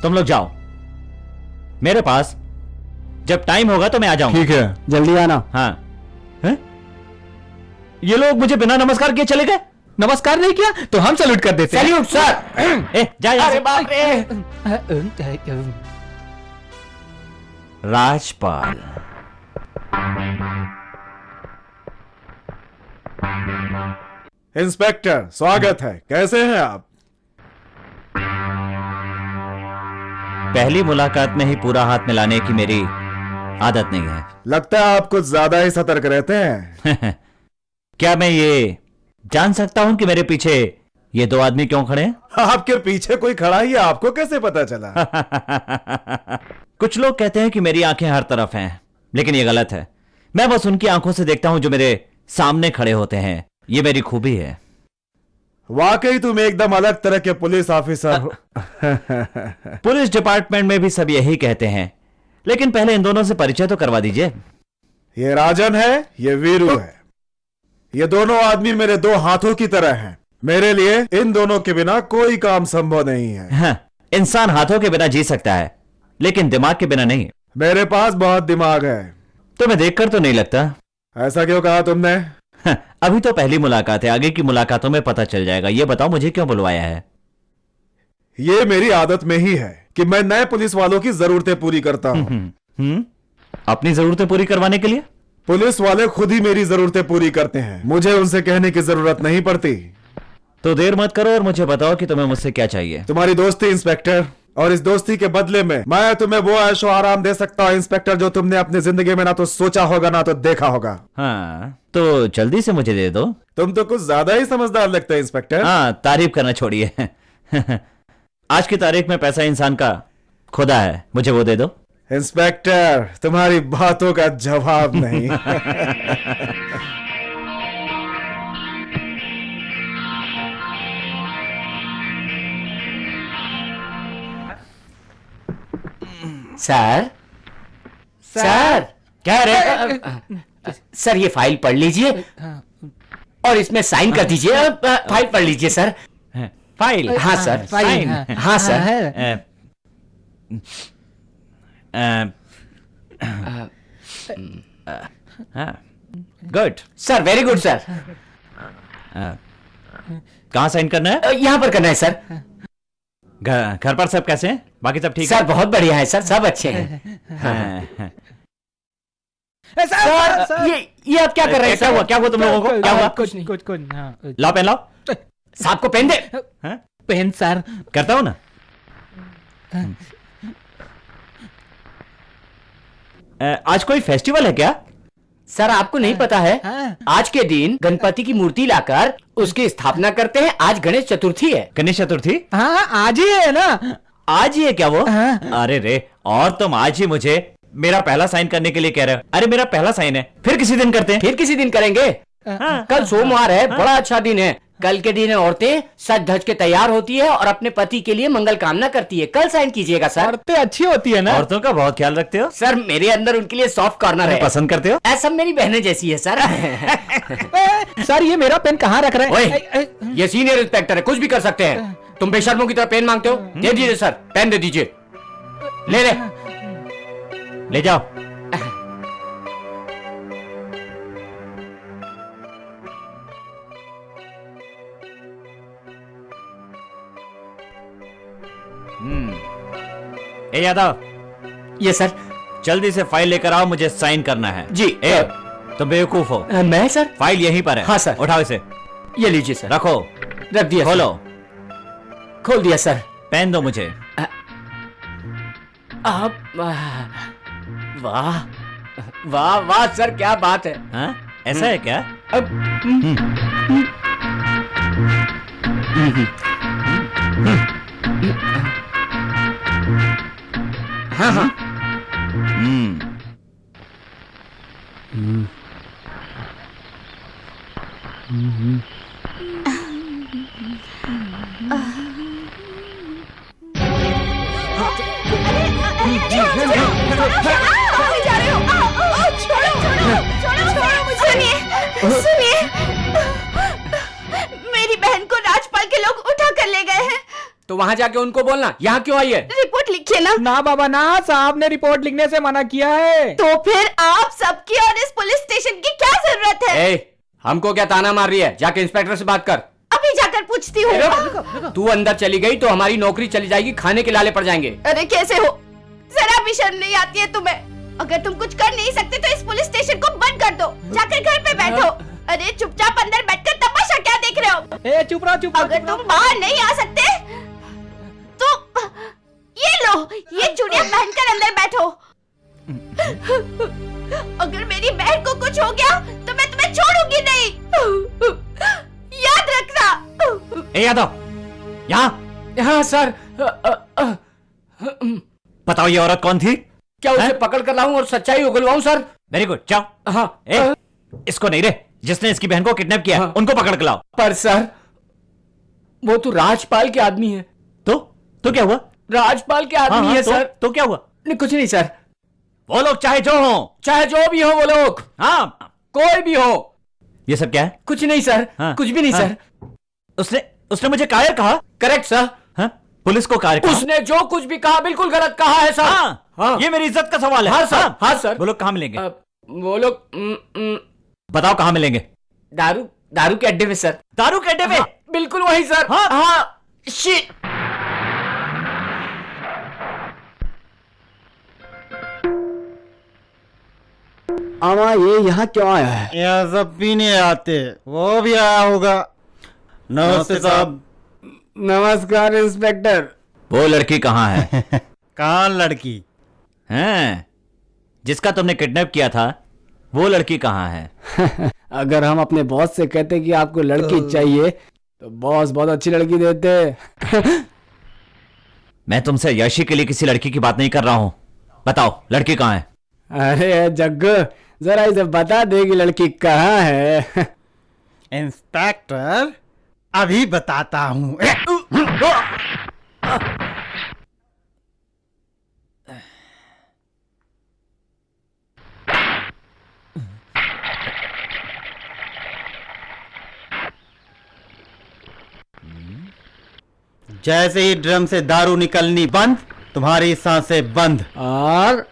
तुम लोग जाओ मेरे पास, जब टाइम होगा तो मैं आ जाऊंगा। ठीक है, जल्दी आना। हाँ। है? ये लोग मुझे बिना नमस्कार किए चले गए। नमस्कार नहीं किया तो हम सैल्यूट कर देते हैं। Salute sir. ए, जा। अरे बाप रे। राजपाल। इंस्पेक्टर, स्वागत है। कैसे हैं आप? पहली मुलाकात में ही पूरा हाथ मिलाने की मेरी आदत नहीं है। लगता है आप कुछ ज्यादा ही सतर्क रहते हैं। क्या मैं ये जान सकता हूं कि मेरे पीछे ये दो आदमी क्यों खड़े हैं? आपके पीछे कोई खड़ा ही है, आपको कैसे पता चला? कुछ लोग कहते हैं कि मेरी आंखें हर तरफ हैं, लेकिन ये गलत है। मैं बस उनकी आंखों से देखता हूं जो मेरे सामने खड़े होते हैं। ये मेरी खूबी है। वाकई तुम एकदम अलग तरह के पुलिस ऑफिसर हो। पुलिस डिपार्टमेंट में भी सब यही कहते हैं, लेकिन पहले इन दोनों से परिचय तो करवा दीजिए। ये राजन है, ये वीरू है। ये दोनों आदमी मेरे दो हाथों की तरह हैं। मेरे लिए इन दोनों के बिना कोई काम संभव नहीं है। हाँ, इंसान हाथों के बिना जी सकता है, लेकिन दिमाग के बिना नहीं। मेरे पास बहुत दिमाग है। तुम्हें देखकर तो नहीं लगता। ऐसा क्यों कहा तुमने? अभी तो पहली मुलाकात है, आगे की मुलाकातों में पता चल जाएगा। ये बताओ मुझे क्यों बुलवाया है? ये मेरी आदत में ही है कि मैं नए पुलिस वालों की जरूरतें पूरी करता हूँ। अपनी जरूरतें पूरी करवाने के लिए? पुलिस वाले खुद ही मेरी जरूरतें पूरी करते हैं, मुझे उनसे कहने की जरूरत नहीं पड़ती। तो देर मत करो और मुझे बताओ कि तुम्हें मुझसे क्या चाहिए। तुम्हारी दोस्ती इंस्पेक्टर, और इस दोस्ती के बदले में मैं तुम्हें वो ऐशो आराम दे सकता हूँ इंस्पेक्टर, जो तुमने अपनी जिंदगी में ना तो सोचा होगा ना तो देखा होगा। हाँ, तो जल्दी से मुझे दे दो। तुम तो कुछ ज्यादा ही समझदार लगते हैं इंस्पेक्टर। हाँ, तारीफ करना छोड़िए। आज की तारीख में पैसा इंसान का खुदा है, मुझे वो दे दो। इंस्पेक्टर, तुम्हारी बातों का जवाब नहीं। सर, सर क्या रे? सर ये फाइल पढ़ लीजिए और इसमें साइन कर दीजिए। फाइल पढ़ लीजिए सर। फाइल? हाँ सर। फाइल? हाँ sir. Good sir, very good sir. कहाँ साइन करना है? यहाँ पर करना है सर। घर पर सब कैसे हैं? बाकी सब ठीक है? सर बहुत बढ़िया है सर, सब अच्छे हैं। हाँ। सर, ये आप क्या कर रहे हैं? क्या हुआ? क्या हुआ तुम लोगों को? क्या हुआ? कुछ नहीं। लाओ पेन लाओ। साहब को पेन दे। Pen sir. करता हूँ ना। आज कोई फेस्टिवल है क्या? सर आपको नहीं पता है, आज के दिन गणपति की मूर्ति लाकर उसकी स्थापना करते हैं। आज गणेश चतुर्थी है। गणेश चतुर्थी? हाँ, आज ही है ना। आज ही है क्या वो? अरे रे, और तुम आज ही मुझे मेरा पहला साइन करने के लिए कह रहे हो? अरे मेरा पहला साइन है, फिर किसी दिन करते हैं। फिर किसी दिन करेंगे। कल सोमवार है, बड़ा अच्छा दिन है। कल के दिन औरतें सज धज के तैयार होती है और अपने पति के लिए मंगल कामना करती है। कल साइन कीजिएगा सर। औरतें अच्छी होती है ना? औरतों का बहुत ख्याल रखते हो सर। मेरे अंदर उनके लिए सॉफ्ट कॉर्नर है। पसंद करते हो? ऐसा मेरी बहनें जैसी है सर। सर ये मेरा पेन कहाँ रख रहे हैं? ये सीनियर इंस्पेक्टर है, कुछ भी कर सकते हैं। तुम बेशर्मों की तरह पेन मांगते हो? दे दीजिए सर, पेन दे दीजिए। ले जाओ। ए यादव। ये सर। जल्दी से फाइल लेकर आओ, मुझे साइन करना है। जी। तुम बेवकूफ हो। मैं सर? फाइल यहीं पर है। हाँ सर। उठाओ इसे। ये लीजिए सर। रखो। रख दिया। खोलो। खोल दिया सर। पेन दो मुझे। आप वाह वाह वाह सर, क्या बात है। हाँ? ऐसा है क्या? हाँ हाँ। सुनिए, मेरी बहन को राजपाल के लोग उठा कर ले गए हैं। तो वहाँ जाके उनको बोलना। यहाँ क्यों आई है? रिपोर्ट लिखिए ना। ना बाबा ना, साहब ने रिपोर्ट लिखने से मना किया है। तो फिर आप सबकी और इस पुलिस स्टेशन की क्या जरूरत है? हमको क्या ताना मार रही है? जाके इंस्पेक्टर से बात कर। अभी जाकर पूछती हूँ। तू अंदर चली गई तो हमारी नौकरी चली जाएगी, खाने के लाले पड़ जाएंगे। अरे कैसे हो? जरा भी शर्म नहीं आती है तुम्हें? अगर तुम कुछ कर नहीं सकते तो इस पुलिस स्टेशन को बंद कर दो, जाकर घर पे बैठो। अरे चुपचाप अंदर बैठकर तमाशा क्या देख रहे हो? चुप रहो। अगर तुम बाहर नहीं आ सकते तो ये लो, ये चूड़ियां पहनकर अंदर बैठो। अगर मेरी बहन को कुछ हो गया तो मैं तुम्हें छोड़ूंगी नहीं, याद रखना। ए यादव, यहाँ। हाँ सर। बताओ ये औरत कौन थी? क्या उसे पकड़ कर लाऊं और सच्चाई उगलवाऊं सर? वेरी गुड, जाओ। हाँ। इसको नहीं रे, जिसने इसकी बहन को किडनैप किया है, उनको पकड़ कर लाओ। पर सर वो तो राजपाल के आदमी है। तो क्या हुआ? राजपाल के आदमी है सर। तो क्या हुआ? नहीं कुछ नहीं सर। वो लोग चाहे जो हो, भी हो वो लोग, हाँ कोई भी हो। ये सब क्या है? कुछ नहीं सर। कुछ भी नहीं सर। उसने मुझे कायर कहा। Correct sir. पुलिस को कार्य उसने जो कुछ भी कहा बिल्कुल गलत कहा है सर। हाँ, ये मेरी इज्जत का सवाल है। हाँ सर, हाँ सर। वो लोग कहाँ मिलेंगे? वो लोग बताओ कहाँ मिलेंगे? दारू के अड्डे में सर। दारू के अड्डे में? बिल्कुल वही सर। हाँ शिट। आमा ये यहाँ क्यों आया है? यहाँ सब पीने आते, वो भी आया होगा। नमस्ते साहब। नमस्कार इंस्पेक्टर। वो लड़की कहाँ है? कहाँ लड़की? हैं? जिसका तुमने किडनैप किया था, वो लड़की कहाँ है? अगर हम अपने बॉस से कहते कि आपको लड़की चाहिए तो बॉस बहुत अच्छी लड़की देते। मैं तुमसे यशी के लिए किसी लड़की की बात नहीं कर रहा हूँ। बताओ लड़की कहाँ है? अरे जग्गू जरा इसे बता दे कि लड़की कहाँ है। इंस्पेक्टर अभी बताता हूँ। जैसे ही ड्रम से दारू निकलनी बंद, तुम्हारी सांसें बंद। और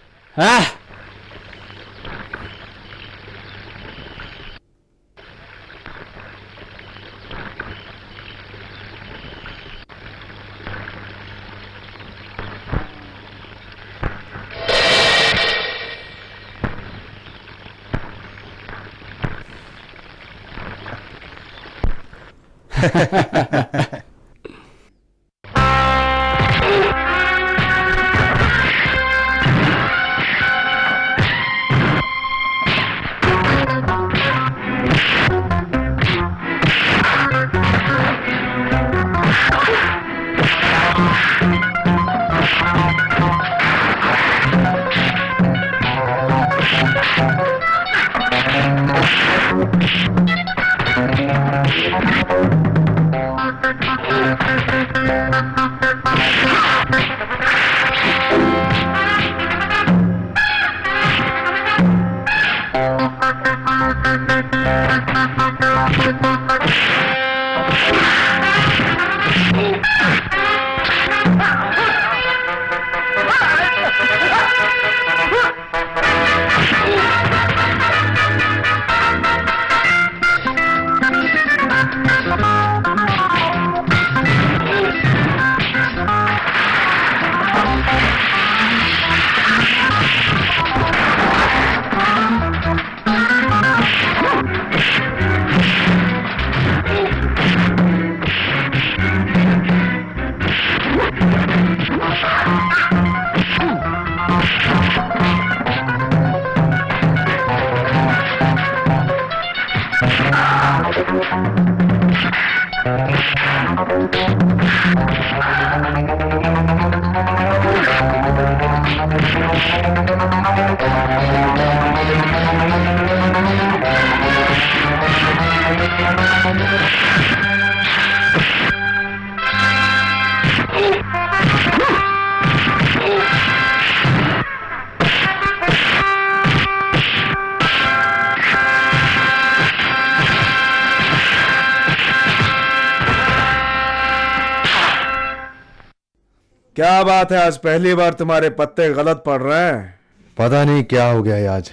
क्या बात है, आज पहली बार तुम्हारे पत्ते गलत पड़ रहे हैं। पता नहीं क्या हो गया है आज।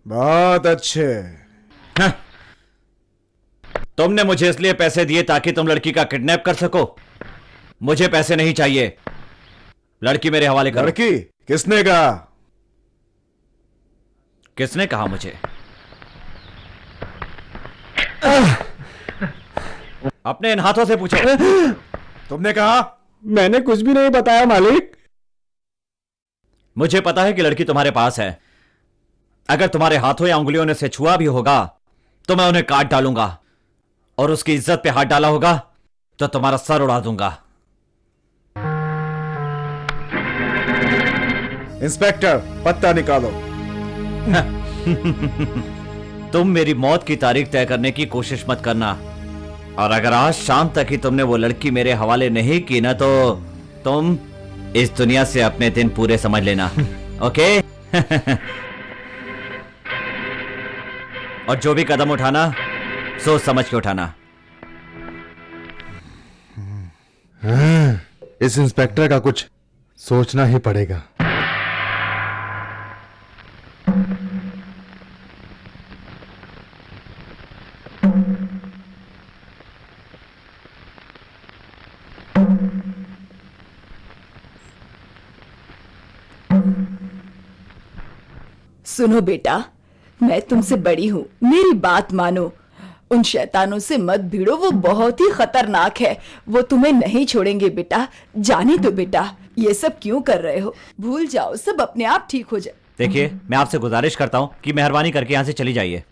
बहुत अच्छे। तुमने मुझे इसलिए पैसे दिए ताकि तुम लड़की का किडनैप कर सको। मुझे पैसे नहीं चाहिए, लड़की मेरे हवाले करो। लड़की? किसने कहा? किसने कहा मुझे? अपने इन हाथों से पूछो। तुमने कहा? मैंने कुछ भी नहीं बताया मालिक। मुझे पता है कि लड़की तुम्हारे पास है। अगर तुम्हारे हाथों या उंगलियों ने से छुआ भी होगा तो मैं उन्हें काट डालूंगा, और उसकी इज्जत पे हाथ डाला होगा तो तुम्हारा सर उड़ा दूंगा। इंस्पेक्टर पत्ता निकालो। तुम मेरी मौत की तारीख तय करने की कोशिश मत करना, और अगर आज शाम तक ही तुमने वो लड़की मेरे हवाले नहीं की ना तो तुम इस दुनिया से अपने दिन पूरे समझ लेना, ओके? और जो भी कदम उठाना सोच समझ के उठाना। इस इंस्पेक्टर का कुछ सोचना ही पड़ेगा। सुनो बेटा, मैं तुमसे बड़ी हूँ, मेरी बात मानो। उन शैतानों से मत भिड़ो, वो बहुत ही खतरनाक है। वो तुम्हें नहीं छोड़ेंगे बेटा। जाने दो बेटा, ये सब क्यों कर रहे हो? भूल जाओ, सब अपने आप ठीक हो जाए। देखिए, मैं आपसे गुजारिश करता हूं कि मेहरबानी करके यहां से चली जाइए।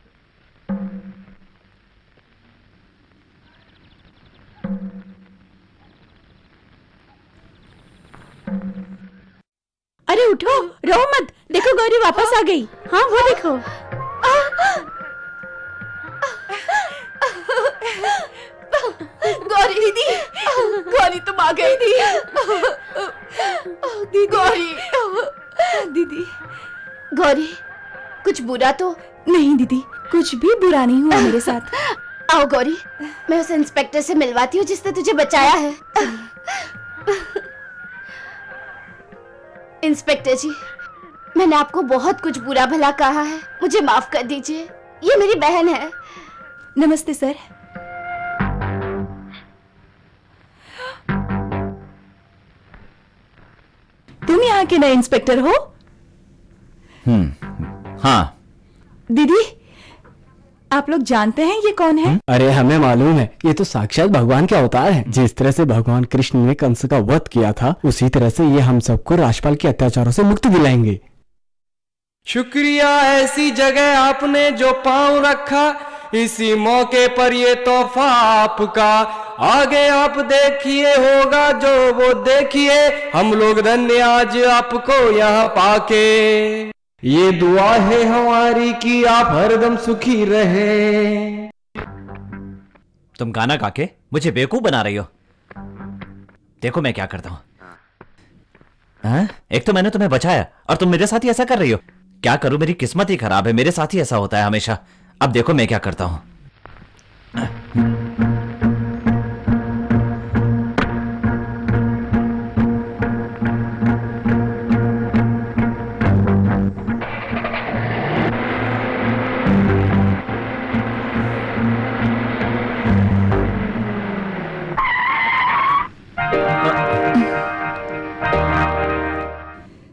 अरे उठो, रो मत। देखो गौरी वापस आ गई। हाँ वो देखो। गौरी दीदी, गौरी तुम आ गई थी। दीदी, गौरी दीदी। गौरी, कुछ बुरा तो नहीं दीदी, कुछ भी बुरा नहीं हुआ मेरे साथ। आओ गौरी, मैं उस इंस्पेक्टर से मिलवाती हूँ जिसने तुझे बचाया है। इंस्पेक्टर जी, मैंने आपको बहुत कुछ बुरा भला कहा है, मुझे माफ कर दीजिए। ये मेरी बहन है। नमस्ते सर। तुम यहाँ के नए इंस्पेक्टर हो? हाँ। दीदी, आप लोग जानते हैं ये कौन है? अरे हमें मालूम है, ये तो साक्षात भगवान के अवतार है। जिस तरह से भगवान कृष्ण ने कंस का वध किया था, उसी तरह से ये हम सबको राजपाल के अत्याचारों से मुक्ति दिलाएंगे। शुक्रिया ऐसी जगह आपने जो पांव रखा, इसी मौके पर ये तोहफा आपका। आगे आप देखिए होगा जो वो देखिए, हम लोग धन्य आज आपको यहाँ पाके। ये दुआ है हमारी कि आप हरदम सुखी रहे। तुम गाना गा के मुझे बेवकूफ बना रही हो। देखो मैं क्या करता हूं। हाँ? एक तो मैंने तुम्हें बचाया और तुम मेरे साथ ही ऐसा कर रही हो। क्या करूं, मेरी किस्मत ही खराब है, मेरे साथ ही ऐसा होता है हमेशा। अब देखो मैं क्या करता हूं।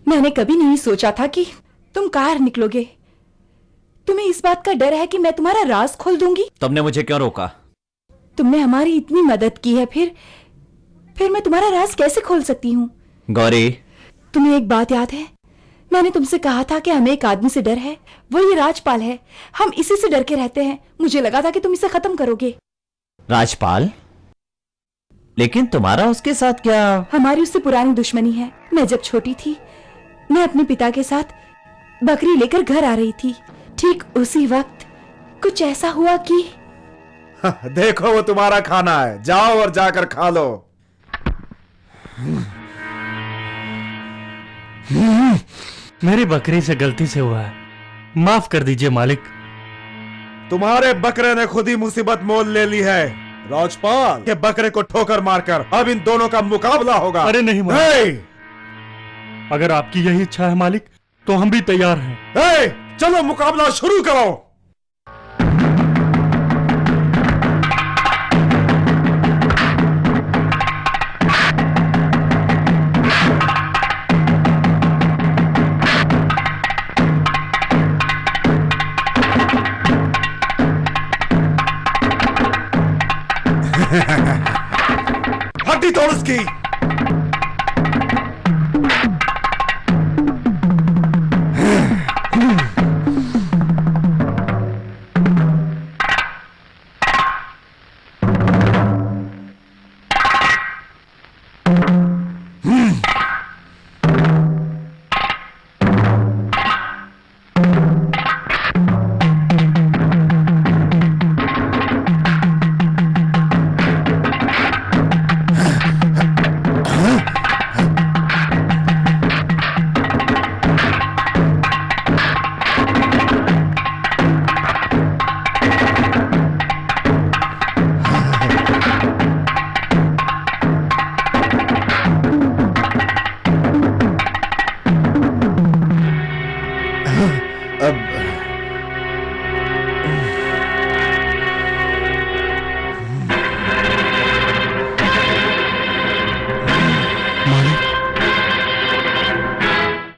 मैंने कभी नहीं सोचा था कि तुम कार निकलोगे। तुम्हें इस बात का डर है कि मैं तुम्हारा राज खोल दूंगी? तुमने मुझे क्यों रोका? तुमने हमारी इतनी मदद की है, फिर मैं तुम्हारा राज कैसे खोल सकती हूँ? गौरी, तुम्हें एक बात याद है? मैंने तुमसे कहा था कि हमें एक आदमी से डर है, वो ये राजपाल है। हम इसी से डर के रहते हैं। मुझे लगा था कि तुम इसे खत्म करोगे। राजपाल? लेकिन तुम्हारा उसके साथ क्या? हमारी उससे पुरानी दुश्मनी है। मैं जब छोटी थी, मैं अपने पिता के साथ बकरी लेकर घर आ रही थी। ठीक उसी वक्त कुछ ऐसा हुआ कि देखो वो तुम्हारा खाना है, जाओ और जाकर खा लो। मेरी बकरी से गलती से हुआ है, माफ कर दीजिए मालिक। तुम्हारे बकरे ने खुद ही मुसीबत मोल ले ली है। राजपाल के बकरे को ठोकर मारकर अब इन दोनों का मुकाबला होगा। अरे नहीं मालिक, अगर आपकी यही इच्छा है मालिक, तो हम भी तैयार हैं। चलो मुकाबला शुरू करो। हड्डी तोड़ उसकी।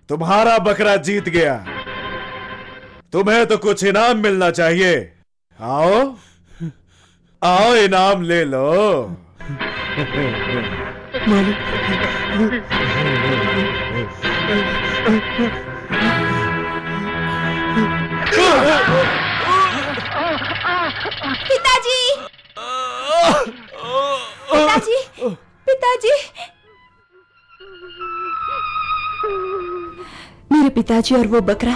तुम्हारा बकरा जीत गया। तुम्हें तो कुछ इनाम मिलना चाहिए। आओ आओ, इनाम ले लो। पिताजी, पिताजी, पिताजी। मेरे पिताजी और वो बकरा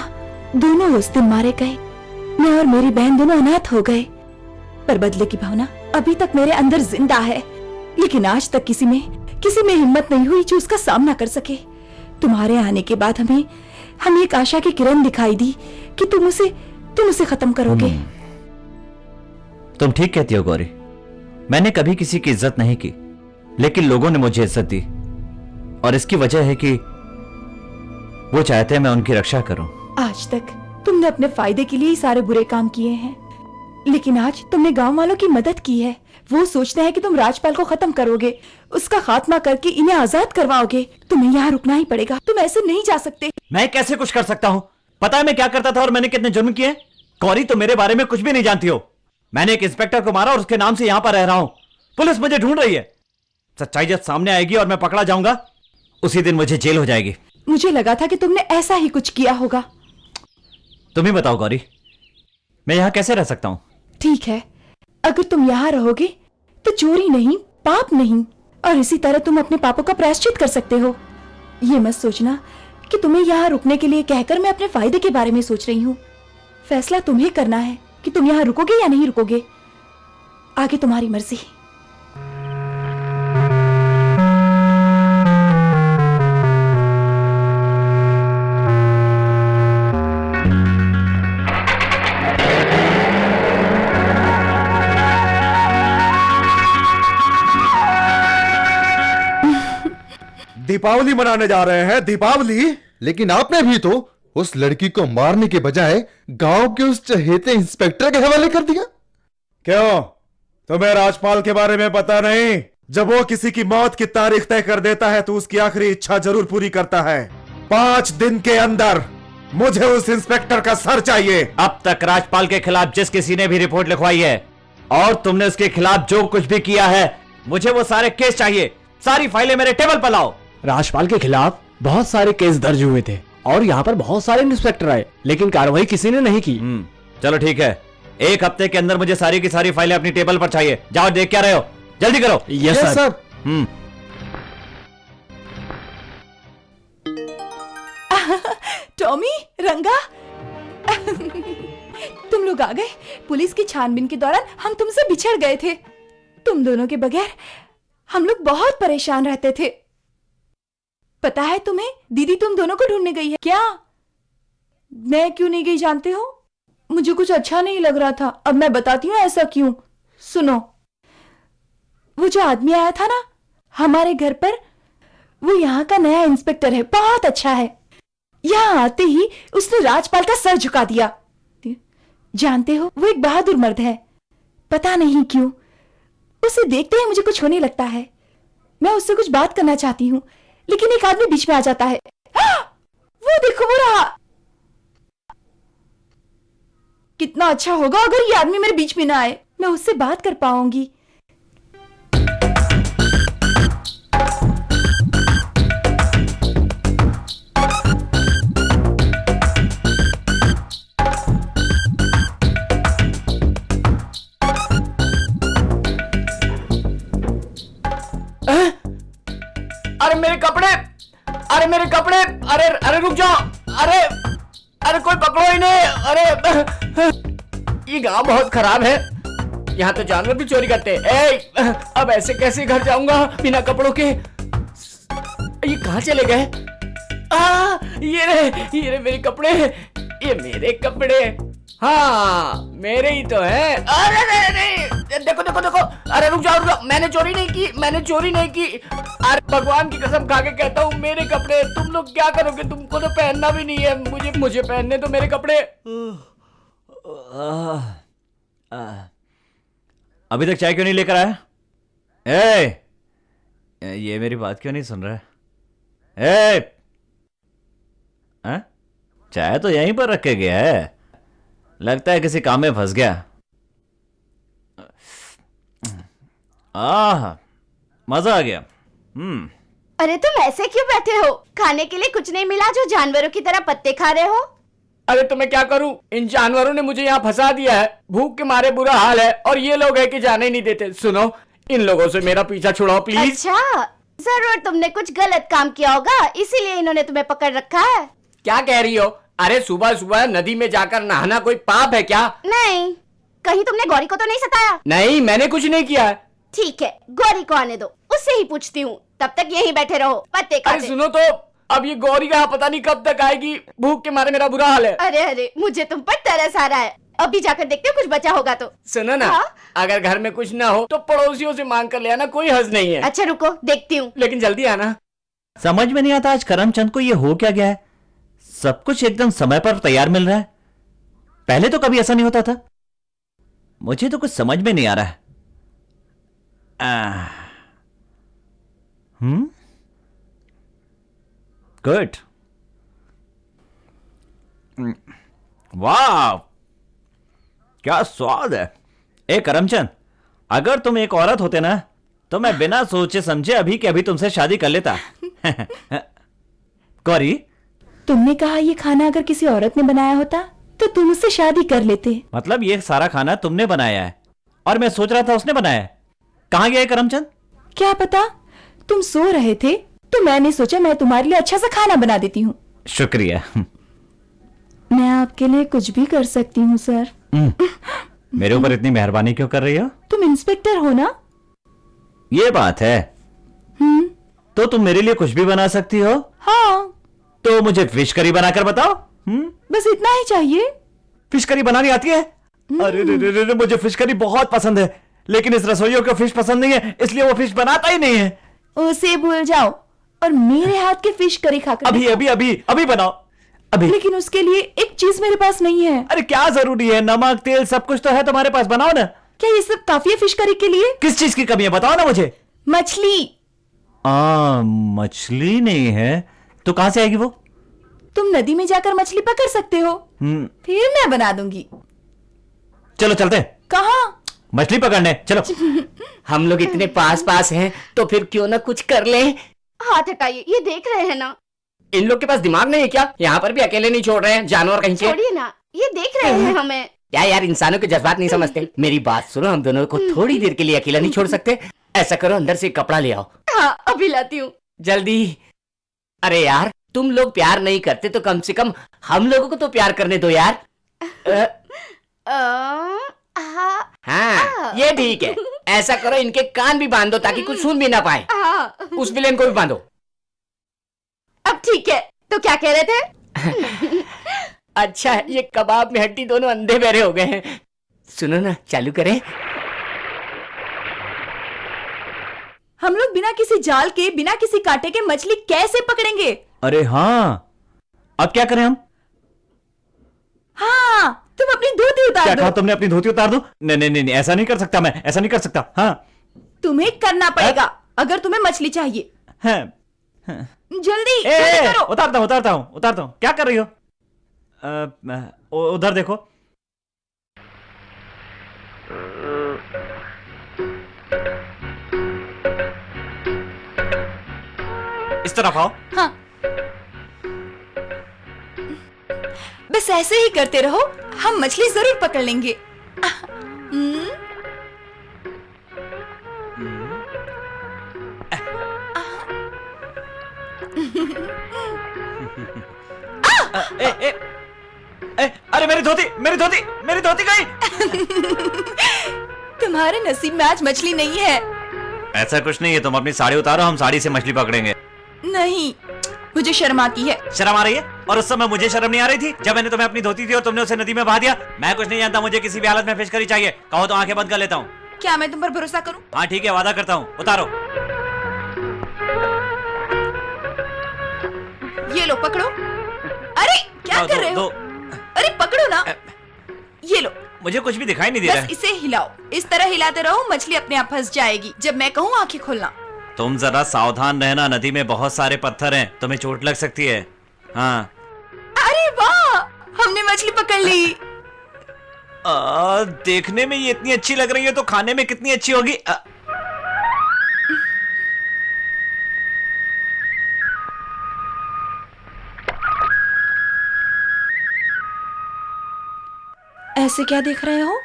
दोनों उस दिन मारे गए। मैं और मेरी बहन दोनों अनाथ हो गए। पर बदले की भावना अभी तक मेरे अंदर जिंदा है, लेकिन आज तक किसी में हिम्मत नहीं हुई जो उसका सामना कर सके। तुम्हारे आने के बाद हमें एक आशा की किरण दिखाई दी कि तुम उसे खत्म करोगे। तुम ठीक कहती हो गौरी। मैंने कभी किसी की इज्जत नहीं की, लेकिन लोगों ने मुझे इज्जत दी, और इसकी वजह है कि वो चाहते हैं मैं उनकी रक्षा करूं। आज तक तुमने अपने फायदे के लिए ही सारे बुरे काम किए हैं, लेकिन आज तुमने गांव वालों की मदद की है। वो सोचते हैं कि तुम राजपाल को खत्म करोगे, उसका खात्मा करके इन्हें आजाद करवाओगे। तुम्हें यहाँ रुकना ही पड़ेगा, तुम ऐसे नहीं जा सकते। मैं कैसे कुछ कर सकता हूं? पता है मैं क्या करता था और मैंने कितने जुर्म किए? गौरी तो मेरे बारे में कुछ भी नहीं जानती हो। मैंने एक इंस्पेक्टर को मारा और उसके नाम से यहां पर रह रहा हूं। पुलिस मुझे ढूंढ रही है। सच्चाई जब सामने आएगी और मैं पकड़ा जाऊंगा, उसी दिन मुझे जेल हो जाएगी। मुझे लगा था कि तुमने ऐसा ही कुछ किया होगा। तुम ही बताओ गौरी, मैं यहां कैसे रह सकता हूं? ठीक है, अगर तुम यहाँ रहोगे तो चोरी नहीं, पाप नहीं, और इसी तरह तुम अपने पापों का प्रायश्चित कर सकते हो। ये मत सोचना कि तुम्हें यहाँ रुकने के लिए कहकर मैं अपने फायदे के बारे में सोच रही हूँ। फैसला तुम्हें करना है कि तुम यहाँ रुकोगे या नहीं रुकोगे। आगे तुम्हारी मर्जी। दीपावली मनाने जा रहे हैं, दीपावली। लेकिन आपने भी तो उस लड़की को मारने के बजाय गांव के उस चहेते इंस्पेक्टर के हवाले कर दिया। क्यों, तुम्हें राजपाल के बारे में पता नहीं? जब वो किसी की मौत की तारीख तय कर देता है तो उसकी आखिरी इच्छा जरूर पूरी करता है। 5 दिन के अंदर मुझे उस इंस्पेक्टर का सर चाहिए। अब तक राजपाल के खिलाफ जिस किसी ने भी रिपोर्ट लिखवाई है और तुमने उसके खिलाफ जो कुछ भी किया है, मुझे वो सारे केस चाहिए। सारी फाइलें मेरे टेबल पर लाओ। राजपाल के खिलाफ बहुत सारे केस दर्ज हुए थे और यहाँ पर बहुत सारे इंस्पेक्टर आए, लेकिन कार्रवाई किसी ने नहीं की। चलो ठीक है, 1 हफ्ते के अंदर मुझे सारी की सारी फाइलें अपनी टेबल पर चाहिए। जाओ, देख क्या रहे हो, जल्दी करो। Yes sir. टॉमी, रंगा, तुम लोग आ गए। पुलिस की छानबीन के दौरान हम तुमसे बिछड़ गए थे। तुम दोनों के बगैर हम लोग बहुत परेशान रहते थे। पता है तुम्हें, दीदी तुम दोनों को ढूंढने गई है। क्या? मैं क्यों नहीं गई जानते हो? मुझे कुछ अच्छा नहीं लग रहा था। अब मैं बताती हूँ ऐसा क्यों। सुनो, वो जो आदमी आया था ना हमारे घर पर, वो यहाँ का नया इंस्पेक्टर है, बहुत अच्छा है। यहाँ आते ही उसने राजपाल का सर झुका दिया। जानते हो, वो एक बहादुर मर्द है। पता नहीं क्यों उसे देखते ही मुझे कुछ होने लगता है। मैं उससे कुछ बात करना चाहती हूँ, लेकिन एक आदमी बीच में आ जाता है। वो देखो, वो रहा। कितना अच्छा होगा अगर ये आदमी मेरे बीच में ना आए, मैं उससे बात कर पाऊंगी। अरे मेरे कपड़े, अरे मेरे कपड़े, अरे अरे रुक जाओ, अरे अरे कोई पकड़ो इन्हें। अरे ये गांव बहुत खराब है, यहाँ तो जानवर भी चोरी करते हैं। अब ऐसे कैसे घर जाऊंगा बिना कपड़ों के? ये कहाँ चले गए? ये रहे मेरे कपड़े, ये मेरे कपड़े। हाँ मेरे ही तो है। अरे नहीं, देखो देखो देखो। अरे रुक जाओ, मैंने चोरी नहीं की, मैंने चोरी नहीं की। अरे भगवान की कसम खा के कहता हूँ, मेरे कपड़े। तुम लोग क्या करोगे? तुमको तो पहनना भी नहीं है। मुझे पहनने तो मेरे कपड़े। अभी तक चाय क्यों नहीं लेकर आया? ये मेरी बात क्यों नहीं सुन रहा है? हाँ? चाय तो यहीं पर रख के गया है, लगता है किसी काम में फंस गया। मजा आ गया। अरे तुम ऐसे क्यों बैठे हो? खाने के लिए कुछ नहीं मिला जो जानवरों की तरह पत्ते खा रहे हो? अरे तो मैं क्या करूं, इन जानवरों ने मुझे यहाँ फंसा दिया है, भूख के मारे बुरा हाल है, और ये लोग है कि जाने ही नहीं देते। सुनो, इन लोगों से मेरा पीछा छुड़ाओ प्लीज। अच्छा, जरूर तुमने कुछ गलत काम किया होगा, इसीलिए इन्होंने तुम्हें पकड़ रखा है। क्या कह रही हो? अरे सुबह सुबह नदी में जाकर नहाना कोई पाप है क्या? नहीं, कहीं तुमने गौरी को तो नहीं सताया? नहीं, मैंने कुछ नहीं किया है। ठीक है, गौरी को आने दो, उससे ही पूछती हूँ, तब तक यहीं बैठे रहो पत्ते खाते। अरे सुनो तो, अब ये गौरी का पता नहीं कब तक आएगी, भूख के मारे मेरा बुरा हाल है। अरे अरे, मुझे तुम पर तरस आ रहा है, अभी जाकर देखते हो कुछ बचा होगा तो। सुनो ना, अगर घर में कुछ ना हो तो पड़ोसियों से मांग कर ले आना, कोई हर्ज नहीं है। अच्छा रुको, देखती हूँ, लेकिन जल्दी आना। समझ में नहीं आता आज करमचंद को ये हो क्या गया है, सब कुछ एकदम समय पर तैयार मिल रहा है। पहले तो कभी ऐसा नहीं होता था। मुझे तो कुछ समझ में नहीं आ रहा है। गुड। वाह, क्या स्वाद है। ए करमचंद, अगर तुम एक औरत होते ना तो मैं बिना सोचे समझे अभी के अभी तुमसे शादी कर लेता। गौरी, तुमने कहा ये खाना अगर किसी औरत ने बनाया होता तो तुम उससे शादी कर लेते। मतलब ये सारा खाना तुमने बनाया है और मैं सोच रहा था उसने बनाया है। कहाँ गया है करमचंद? क्या पता, तुम सो रहे थे तो मैंने सोचा मैं तुम्हारे लिए अच्छा सा खाना बना देती हूँ। शुक्रिया। मैं आपके लिए कुछ भी कर सकती हूँ सर। मेरे ऊपर इतनी मेहरबानी क्यों कर रही हो? तुम इंस्पेक्टर हो ना? ये बात है। तो तुम मेरे लिए कुछ भी बना सकती हो? हाँ। तो मुझे फिश करी बनाकर बताओ। बस इतना ही चाहिए। फिश करी बनानी आती है? अरे रे, मुझे फिश करी बहुत पसंद है, लेकिन इस रसोइयों को फिश पसंद नहीं है, इसलिए वो फिश बनाता ही नहीं है। उसे भूल जाओ और मेरे हाथ के फिश करी खाकर अभी अभी अभी अभी बनाओ अभी। लेकिन उसके लिए एक चीज मेरे पास नहीं है। अरे क्या जरूरी है, नमक तेल सब कुछ तो है तुम्हारे पास, बनाओ ना। क्या ये सब काफी है फिश करी के लिए? किस चीज की कमी है बताओ ना मुझे। मछली। मछली नहीं है तो कहां से आएगी वो? तुम नदी में जाकर मछली पकड़ सकते हो, फिर मैं बना दूंगी। चलो चलते हैं। कहाँ? मछली पकड़ने चलो। हम लोग इतने पास पास हैं तो फिर क्यों ना कुछ कर ले। हाथ हटाइए, ये देख रहे हैं ना। इन लोग के पास दिमाग नहीं है क्या? यहाँ पर भी अकेले नहीं छोड़ रहे हैं, जानवर कहीं के। छोड़िए ना, ये देख रहे हैं हमें। क्या यार, इंसानों के जज्बात नहीं समझते। मेरी बात सुनो, हम दोनों को थोड़ी देर के लिए अकेला नहीं छोड़ सकते। ऐसा करो, अंदर से कपड़ा ले आओ। हाँ, अभी लाती हूँ। जल्दी। अरे यार, तुम लोग प्यार नहीं करते तो कम से कम हम लोगों को तो प्यार करने दो यार। हाँ, ये ठीक है। ऐसा करो, इनके कान भी बांध दो ताकि कुछ सुन भी ना पाए। उस विलेन को भी बांधो। अब ठीक है, तो क्या कह रहे थे? अच्छा, ये कबाब में हड्डी दोनों अंधे बहरे हो गए हैं। सुनो ना, चालू करें। हम लोग बिना किसी जाल के, बिना किसी कांटे के मछली कैसे पकड़ेंगे? अरे हाँ, अब क्या करें हम? हाँ, तुम अपनी धोती उतार दो। क्या कहा तुमने? अपनी धोती उतार दूं? नहीं नहीं नहीं, ऐसा नहीं कर सकता मैं, ऐसा नहीं कर सकता। हाँ, तुम्हें करना पड़ेगा अगर तुम्हें मछली चाहिए। हाँ, जल्दी करो। उतारता हूँ। क्या कर रही हो? उधर देखो। इस तरफ आओ। हाँ, बस ऐसे ही करते रहो, हम मछली जरूर पकड़ लेंगे। अरे मेरी धोती गई। तुम्हारे नसीब में आज मछली नहीं है। ऐसा कुछ नहीं है, तुम अपनी साड़ी उतारो, हम साड़ी से मछली पकड़ेंगे। नहीं, मुझे शर्म आती है। शर्म आ रही है? और उस समय मुझे शर्म नहीं आ रही थी जब मैंने तुम्हें अपनी धोती दी और तुमने उसे नदी में बहा दिया? मैं कुछ नहीं जानता, मुझे किसी भी हालत में फिश करी चाहिए। कहो तो आंखें बंद कर लेता हूँ। क्या मैं तुम पर भरोसा करूं? हाँ ठीक है, वादा करता हूँ। उतारो। ये लो, पकड़ो। अरे क्या कर रहे हो? अरे पकड़ो ना। ये लो। मुझे कुछ भी दिखाई नहीं दे रहा है। बस इसे हिलाओ, इस तरह हिलाते रहो, मछली अपने आप फंस जाएगी। जब मैं कहूँ आंखें खोलना। तुम जरा सावधान रहना, नदी में बहुत सारे पत्थर हैं, तुम्हें चोट लग सकती है। हाँ। अरे वाह, हमने मछली पकड़ ली। देखने में ये इतनी अच्छी लग रही है तो खाने में कितनी अच्छी होगी। ऐसे क्या देख रहे हो?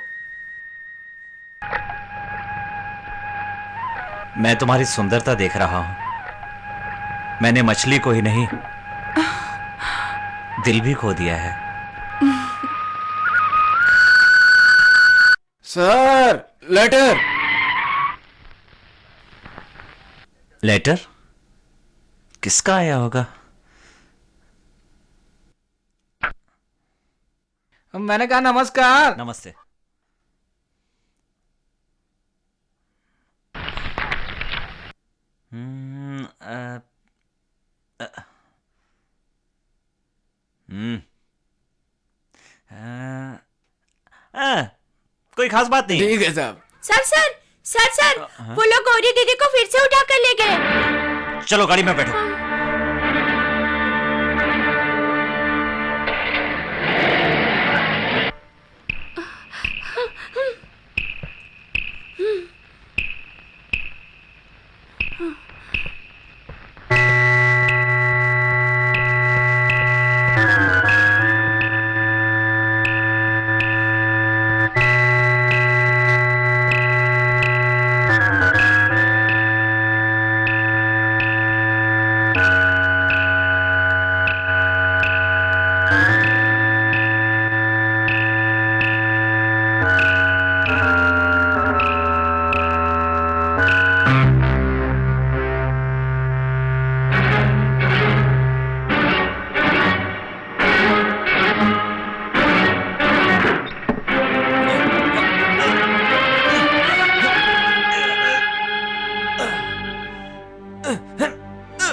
मैं तुम्हारी सुंदरता देख रहा हूं। मैंने मछली को ही नहीं, दिल भी खो दिया है। Sir, letter. लेटर? किसका आया होगा? मैंने कहा नमस्कार। नमस्ते। कोई खास बात नहीं। ठीक है साहब। सर वो लोग गौरी दीदी को फिर से उठा कर ले गए। चलो गाड़ी में बैठो।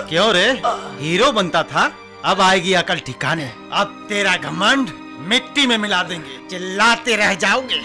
क्यों रे, हीरो बनता था, अब आएगी अकल ठिकाने। अब तेरा घमंड मिट्टी में मिला देंगे, चिल्लाते रह जाओगे।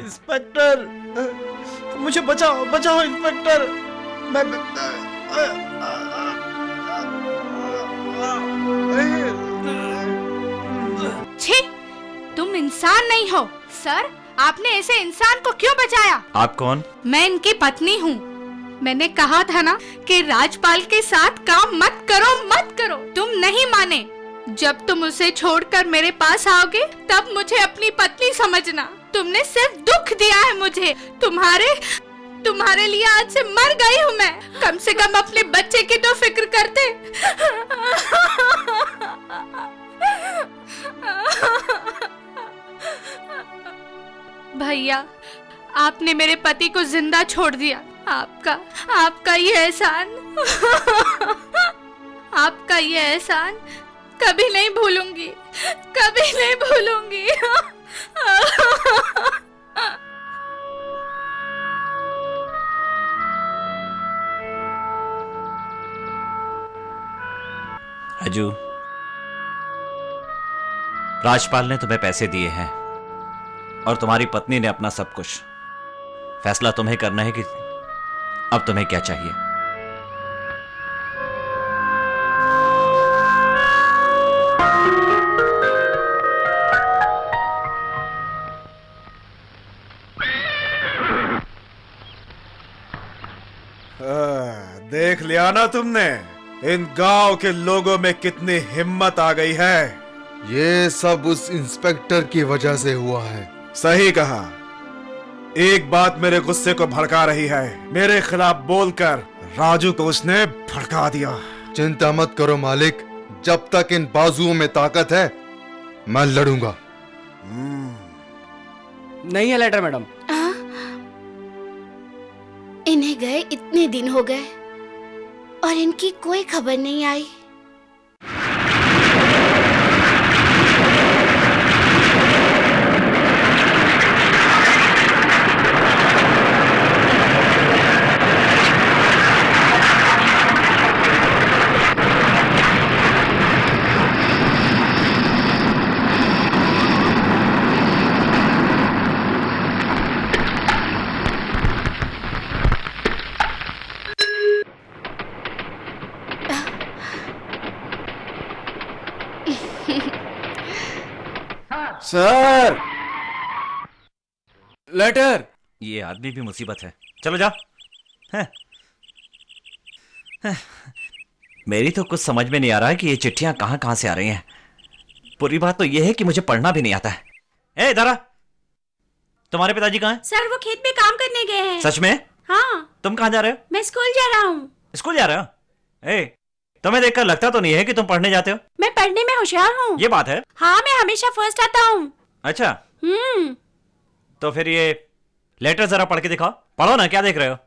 इंस्पेक्टर, मुझे बचाओ, बचाओ इंस्पेक्टर। मैं छी, तुम इंसान नहीं हो। सर, आपने ऐसे इंसान को क्यों बचाया? आप कौन? मैं इनकी पत्नी हूँ। मैंने कहा था ना कि राजपाल के साथ काम मत करो, मत करो। तुम नहीं माने। जब तुम उसे छोड़कर मेरे पास आओगे तब मुझे अपनी पत्नी समझना। तुमने सिर्फ दुख दिया है मुझे। तुम्हारे लिए आज से मर गई हूँ मैं। कम से कम अपने बच्चे की तो फिक्र करते। भैया, आपने मेरे पति को जिंदा छोड़ दिया। आपका ये एहसान आपका ये एहसान कभी नहीं भूलूंगी, कभी नहीं भूलूंगी। राजू, राजपाल ने तुम्हें पैसे दिए हैं और तुम्हारी पत्नी ने अपना सब कुछ। फैसला तुम्हें करना है कि अब तुम्हें क्या चाहिए। देख लिया ना तुमने, इन गांव के लोगों में कितनी हिम्मत आ गई है। ये सब उस इंस्पेक्टर की वजह से हुआ है। सही कहा। एक बात मेरे गुस्से को भड़का रही है। मेरे खिलाफ बोलकर राजू को उसने भड़का दिया। चिंता मत करो मालिक, जब तक इन बाजुओं में ताकत है मैं लड़ूंगा। नहीं है लेटर मैडम। इन्हें गए इतने दिन हो गए और इनकी कोई खबर नहीं आई। Sir, letter. ये आदमी भी मुसीबत है। चलो जा। मेरी तो कुछ समझ में नहीं आ रहा है कि ये चिट्ठियां कहां से आ रही हैं। पूरी बात तो ये है कि मुझे पढ़ना भी नहीं आता है। ए दारा, तुम्हारे पिताजी कहाँ हैं? सर, वो खेत में काम करने गए हैं। सच में? हाँ। तुम कहाँ जा रहे हो? मैं स्कूल जा रहा हूँ। स्कूल जा रहे हो? ए, तुम्हें देखकर लगता तो नहीं है कि तुम पढ़ने जाते हो। मैं पढ़ने में होशियार हूँ। ये बात है? हाँ, मैं हमेशा फर्स्ट आता हूँ। अच्छा। तो फिर ये लेटर जरा पढ़ के दिखाओ। पढ़ो ना, क्या देख रहे हो?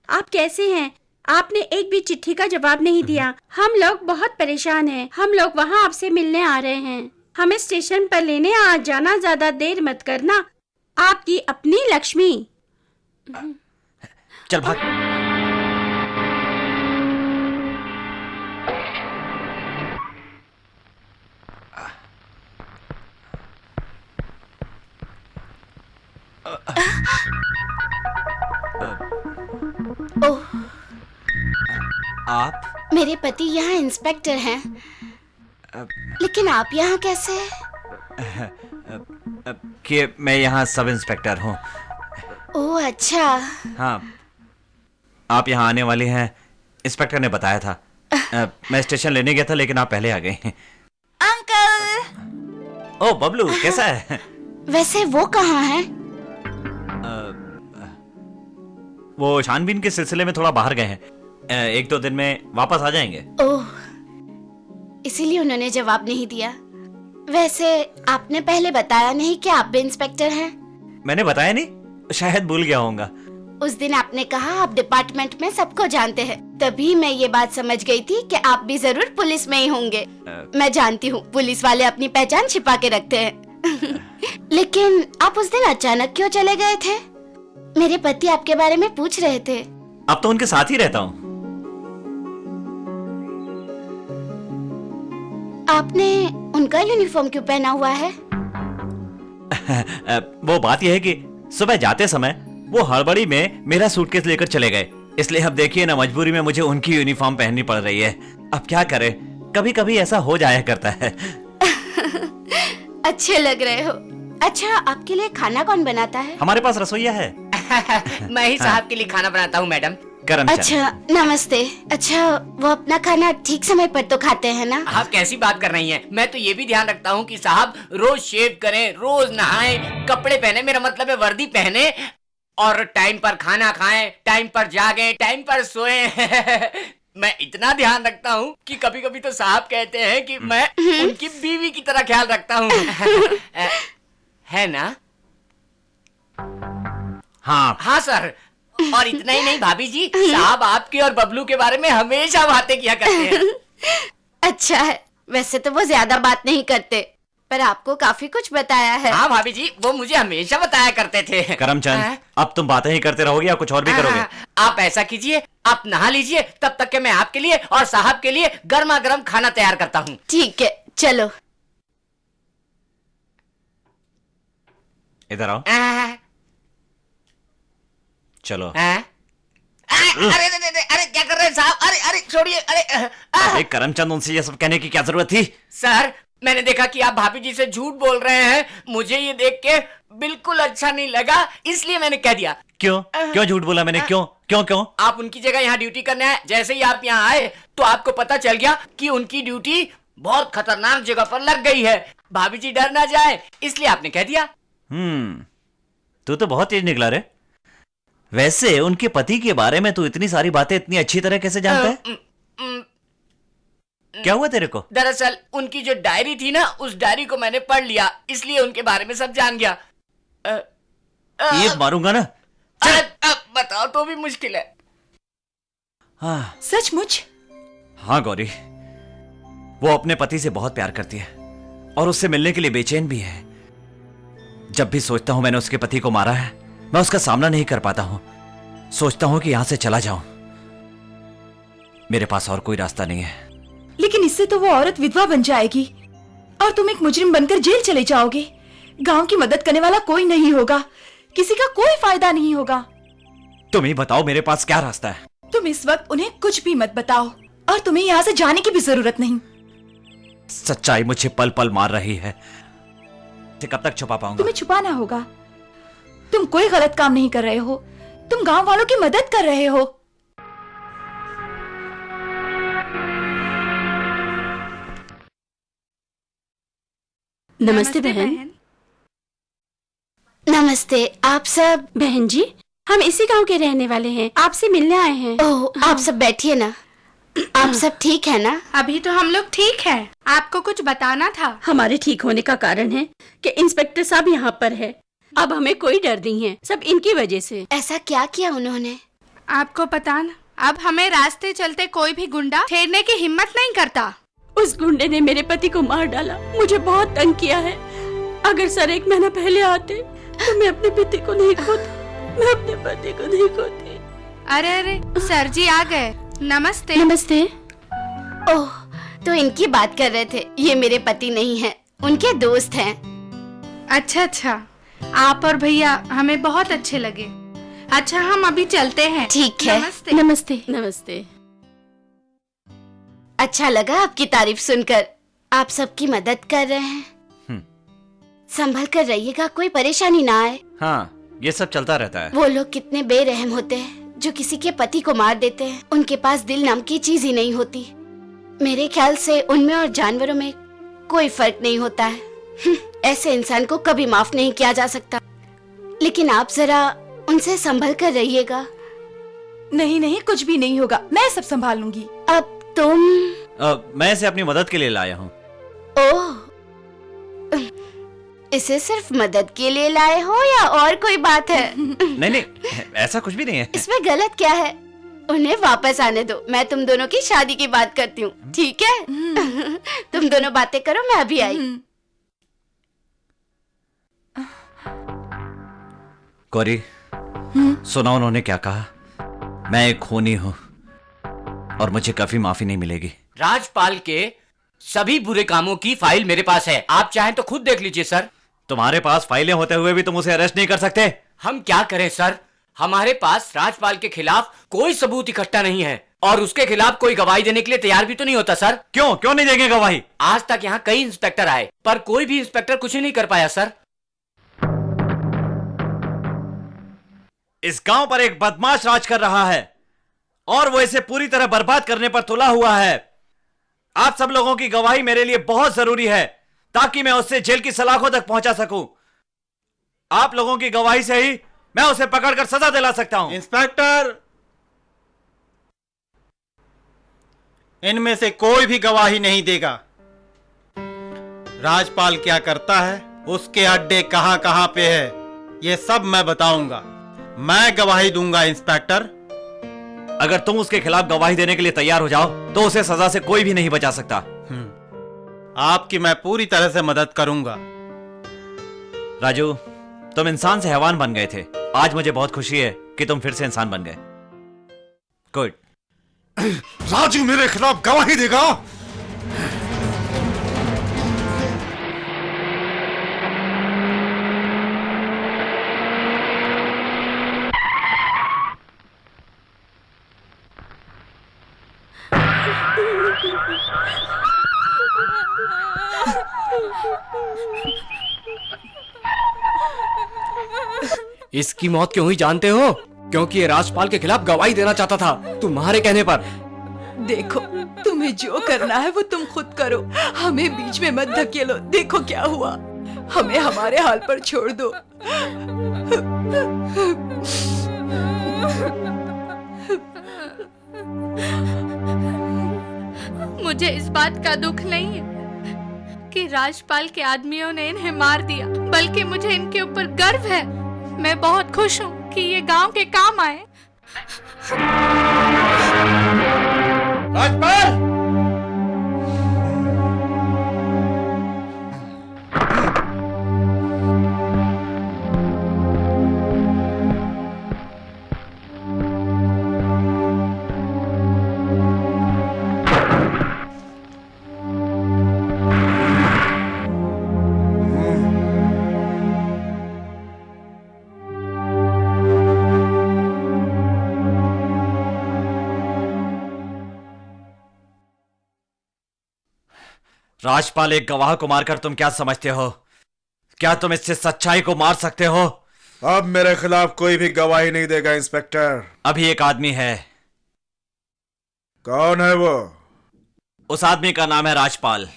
आप कैसे हैं? आपने एक भी चिट्ठी का जवाब नहीं दिया। हम लोग बहुत परेशान हैं। हम लोग वहाँ आपसे मिलने आ रहे हैं। हमें स्टेशन पर लेने आ जाना, ज्यादा देर मत करना। आपकी अपनी लक्ष्मी। चल भाग। ओह, आप? मेरे पति यहाँ इंस्पेक्टर हैं, लेकिन आप यहाँ कैसे? कि मैं यहाँ सब इंस्पेक्टर हूँ। ओह अच्छा। हाँ, आप यहाँ आने वाले हैं, इंस्पेक्टर ने बताया था। मैं स्टेशन लेने गया था लेकिन आप पहले आ गए। अंकल। ओ बबलू, कैसा है? वैसे वो कहाँ है? वो छानबीन के सिलसिले में थोड़ा बाहर गए हैं। 1-2 दिन में वापस आ जाएंगे। ओह, इसीलिए उन्होंने जवाब नहीं दिया। वैसे आपने पहले बताया नहीं कि आप भी इंस्पेक्टर हैं? मैंने बताया नहीं, शायद भूल गया होऊंगा। उस दिन आपने कहा आप डिपार्टमेंट में सबको जानते हैं, तभी मैं ये बात समझ गई थी कि आप भी जरूर पुलिस में ही होंगे। मैं जानती हूँ पुलिस वाले अपनी पहचान छिपा के रखते हैं। लेकिन आप उस दिन अचानक क्यों चले गए थे? मेरे पति आपके बारे में पूछ रहे थे। अब तो उनके साथ ही रहता हूँ। आपने उनका यूनिफॉर्म क्यों पहना हुआ है? वो बात यह है कि सुबह जाते समय वो हड़बड़ी में मेरा सूटकेस लेकर चले गए, इसलिए अब देखिए ना, मजबूरी में मुझे उनकी यूनिफॉर्म पहननी पड़ रही है। अब क्या करें, कभी कभी ऐसा हो जाया करता है। अच्छे लग रहे हो। अच्छा, आपके लिए खाना कौन बनाता है? हमारे पास रसोइया है। मैं ही साहब के लिए खाना बनाता हूँ मैडम। करमचंद। अच्छा, नमस्ते। अच्छा, वो अपना खाना ठीक समय पर तो खाते हैं ना? आप कैसी बात कर रही हैं? मैं तो ये भी ध्यान रखता हूँ कि साहब रोज शेव करें, रोज नहाएं, कपड़े पहने, मेरा मतलब है वर्दी पहने, और टाइम पर खाना खाएं, टाइम पर जागें, टाइम पर सोएं। मैं इतना ध्यान रखता हूँ कि कभी कभी तो साहब कहते हैं कि मैं उनकी बीवी की तरह ख्याल रखता हूँ। है ना? हाँ हाँ सर। और इतना ही नहीं भाभी जी, साहब आपके और बबलू के बारे में हमेशा बातें किया करते हैं। अच्छा है, वैसे तो वो ज्यादा बात नहीं करते, पर आपको काफी कुछ बताया है। हाँ भाभी जी, वो मुझे हमेशा बताया करते थे। करमचंद, अब तुम बातें ही करते रहोगे या कुछ और भी करोगे? आप ऐसा कीजिए, आप नहा लीजिए, तब तक के मैं आपके लिए और साहब के लिए गर्मा गर्म खाना तैयार करता हूँ। ठीक है, चलो। इधर आओ। चलो। अरे अरे क्या कर रहे हैं साहब? अरे अरे छोड़िए। अरे करमचंद, उनसे ये सब कहने की क्या जरूरत थी? सर, मैंने देखा कि आप भाभी जी से झूठ बोल रहे हैं। मुझे ये देख के बिल्कुल अच्छा नहीं लगा, इसलिए मैंने कह दिया। क्यों क्यों झूठ बोला मैंने? क्यों क्यों क्यों? आप उनकी जगह यहाँ ड्यूटी करने आए। जैसे ही आप यहाँ आए तो आपको पता चल गया कि उनकी ड्यूटी बहुत खतरनाक जगह पर लग गई है। भाभी जी डर ना जाए, इसलिए आपने कह दिया। तू तो बहुत तेज निकला रे। वैसे उनके पति के बारे में तू इतनी सारी बातें इतनी अच्छी तरह कैसे जानता है? क्या हुआ तेरे को? दरअसल उनकी जो डायरी थी ना, उस डायरी को मैंने पढ़ लिया, इसलिए उनके बारे में सब जान गया। ये मारूंगा ना। अब बताओ तो भी मुश्किल है। हाँ। सचमुच? हाँ गौरी, वो अपने पति से बहुत प्यार करती है और उससे मिलने के लिए बेचैन भी है। जब भी सोचता हूं मैंने उसके पति को मारा है, मैं उसका सामना नहीं कर पाता हूं। सोचता हूं कि यहां से चला जाऊं। मेरे पास और कोई रास्ता नहीं है। लेकिन इससे तो वो औरत विधवा बन जाएगी और तुम एक मुजरिम बनकर जेल चले जाओगे। गांव की मदद करने वाला कोई नहीं होगा, किसी का कोई फायदा नहीं होगा। तुम ही बताओ मेरे पास क्या रास्ता है? तुम इस वक्त उन्हें कुछ भी मत बताओ और तुम्हें यहाँ से जाने की भी जरूरत नहीं। सच्चाई मुझे पल पल मार रही है। कब तक छुपा पाऊंगा? तुम्हें छुपाना होगा। तुम कोई गलत काम नहीं कर रहे हो, तुम गांव वालों की मदद कर रहे हो। नमस्ते बहन। नमस्ते। आप सब? बहन जी, हम इसी गांव के रहने वाले हैं, आपसे मिलने आए हैं। ओह, आप सब बैठिए ना। आप सब ठीक है ना? अभी तो हम लोग ठीक हैं। आपको कुछ बताना था। हमारे ठीक होने का कारण है कि इंस्पेक्टर साहब यहाँ पर है। अब हमें कोई डर नहीं है, सब इनकी वजह से। ऐसा क्या किया उन्होंने? आपको पता ना, अब हमें रास्ते चलते कोई भी गुंडा ठहरने की हिम्मत नहीं करता। उस गुंडे ने मेरे पति को मार डाला, मुझे बहुत तंग किया है। अगर सर 1 महीना पहले आते तो मैं अपने पति को नहीं खोती, मैं अपने पति को नहीं खोती। अरे अरे, सर जी आ गए। नमस्ते। नमस्ते। ओह, तो इनकी बात कर रहे थे। ये मेरे पति नहीं है, उनके दोस्त हैं। अच्छा अच्छा, आप और भैया हमें बहुत अच्छे लगे। अच्छा, हम अभी चलते हैं। ठीक है। नमस्ते। नमस्ते। नमस्ते। अच्छा लगा आपकी तारीफ सुनकर। आप सबकी मदद कर रहे हैं। संभल कर रहिएगा, कोई परेशानी ना आए। हाँ, ये सब चलता रहता है। वो लोग कितने बेरहम होते हैं जो किसी के पति को मार देते हैं। उनके पास दिल नाम की चीज ही नहीं होती। मेरे ख्याल से उनमें और जानवरों में कोई फर्क नहीं होता है। ऐसे इंसान को कभी माफ नहीं किया जा सकता। लेकिन आप जरा उनसे संभल कर रहिएगा। नहीं नहीं, कुछ भी नहीं होगा, मैं सब संभाल लूंगी। अब तुम? मैं इसे अपनी मदद के लिए लाया हूँ। ओह, इसे सिर्फ मदद के लिए लाए हो या और कोई बात है? नहीं नहीं, ऐसा कुछ भी नहीं है। इसमें गलत क्या है? उन्हें वापस आने दो, मैं तुम दोनों की शादी की बात करती हूँ, ठीक है? तुम दोनों बातें करो, मैं अभी आई। गौरी, सुना उन्होंने क्या कहा? मैं एक खूनी हूँ और मुझे कभी माफी नहीं मिलेगी। राजपाल के सभी बुरे कामों की फाइल मेरे पास है, आप चाहें तो खुद देख लीजिए सर। तुम्हारे पास फाइलें होते हुए भी तुम उसे अरेस्ट नहीं कर सकते? हम क्या करें सर, हमारे पास राजपाल के खिलाफ कोई सबूत इकट्ठा नहीं है और उसके खिलाफ कोई गवाही देने के लिए तैयार भी तो नहीं होता सर। क्यों क्यों नहीं देंगे गवाही? आज तक यहाँ कई इंस्पेक्टर आए पर कोई भी इंस्पेक्टर कुछ नहीं कर पाया सर। इस गांव पर एक बदमाश राज कर रहा है और वो इसे पूरी तरह बर्बाद करने पर तुला हुआ है। आप सब लोगों की गवाही मेरे लिए बहुत जरूरी है ताकि मैं उससे जेल की सलाखों तक पहुंचा सकूं। आप लोगों की गवाही से ही मैं उसे पकड़कर सजा दिला सकता हूं। इंस्पेक्टर, इनमें से कोई भी गवाही नहीं देगा। राजपाल क्या करता है, उसके अड्डे कहां कहां पे है, ये सब मैं बताऊंगा। मैं गवाही दूंगा इंस्पेक्टर। अगर तुम उसके खिलाफ गवाही देने के लिए तैयार हो जाओ तो उसे सजा से कोई भी नहीं बचा सकता। आपकी मैं पूरी तरह से मदद करूंगा। राजू, तुम इंसान से हैवान बन गए थे। आज मुझे बहुत खुशी है कि तुम फिर से इंसान बन गए। गुड। राजू मेरे खिलाफ गवाही देगा? इसकी मौत क्यों हुई जानते हो? क्योंकि ये राजपाल के खिलाफ गवाही देना चाहता था तुम्हारे कहने पर। देखो, तुम्हें जो करना है वो तुम खुद करो, हमें बीच में मत धकेलो। देखो क्या हुआ, हमें हमारे हाल पर छोड़ दो। मुझे इस बात का दुख नहीं है कि राजपाल के आदमियों ने इन्हें मार दिया, बल्कि मुझे इनके ऊपर गर्व है। मैं बहुत खुश हूँ कि ये गांव के काम आए। राजपाल! राजपाल एक गवाह को मारकर तुम क्या समझते हो? क्या तुम इससे सच्चाई को मार सकते हो? अब मेरे खिलाफ कोई भी गवाही नहीं देगा इंस्पेक्टर। अभी एक आदमी है। कौन है वो? उस आदमी का नाम है राजपाल।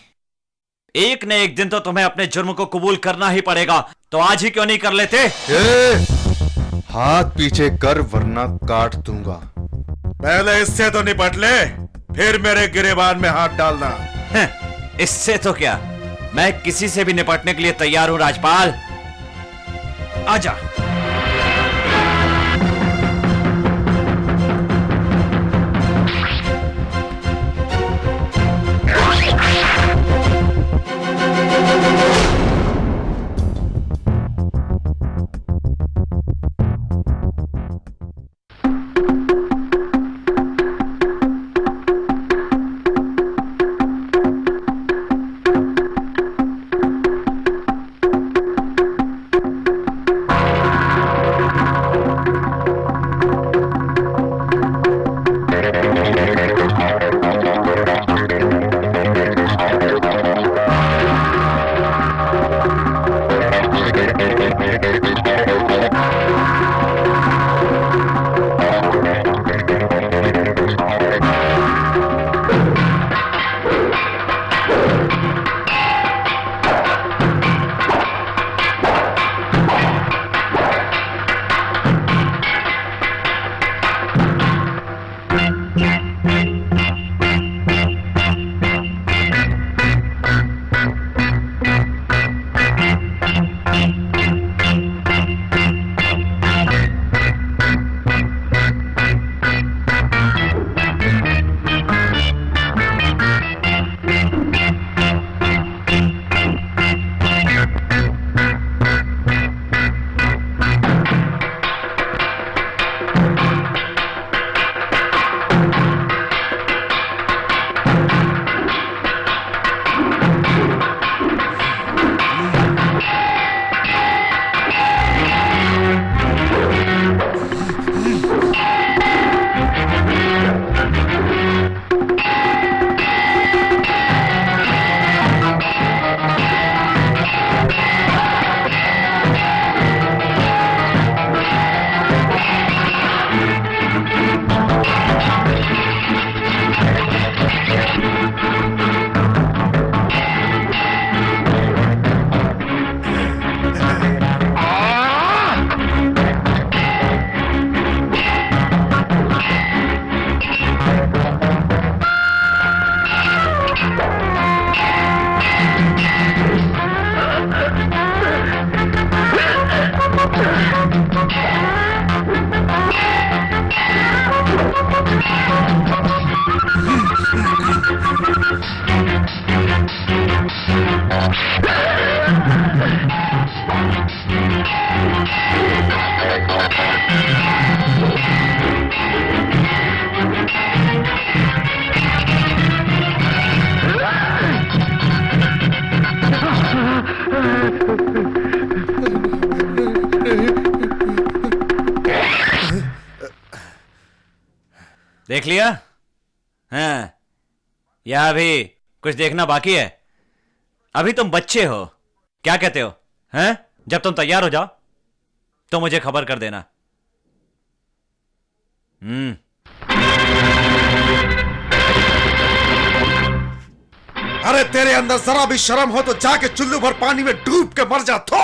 एक न एक दिन तो तुम्हें अपने जुर्म को कबूल करना ही पड़ेगा, तो आज ही क्यों नहीं कर लेते? हाथ पीछे कर वरना काट दूंगा। पहले इससे तो निपट ले, फिर मेरे गिरेबान में हाथ डालना। इससे तो क्या, मैं किसी से भी निपटने के लिए तैयार हूं राजपाल। आजा। देख लिया? हाँ, या अभी कुछ देखना बाकी है? अभी तुम बच्चे हो। क्या कहते हो? हैं? जब तुम तैयार हो जाओ तो मुझे खबर कर देना। अरे तेरे अंदर जरा भी शर्म हो तो जाके चुल्लू भर पानी में डूब के मर जा। थो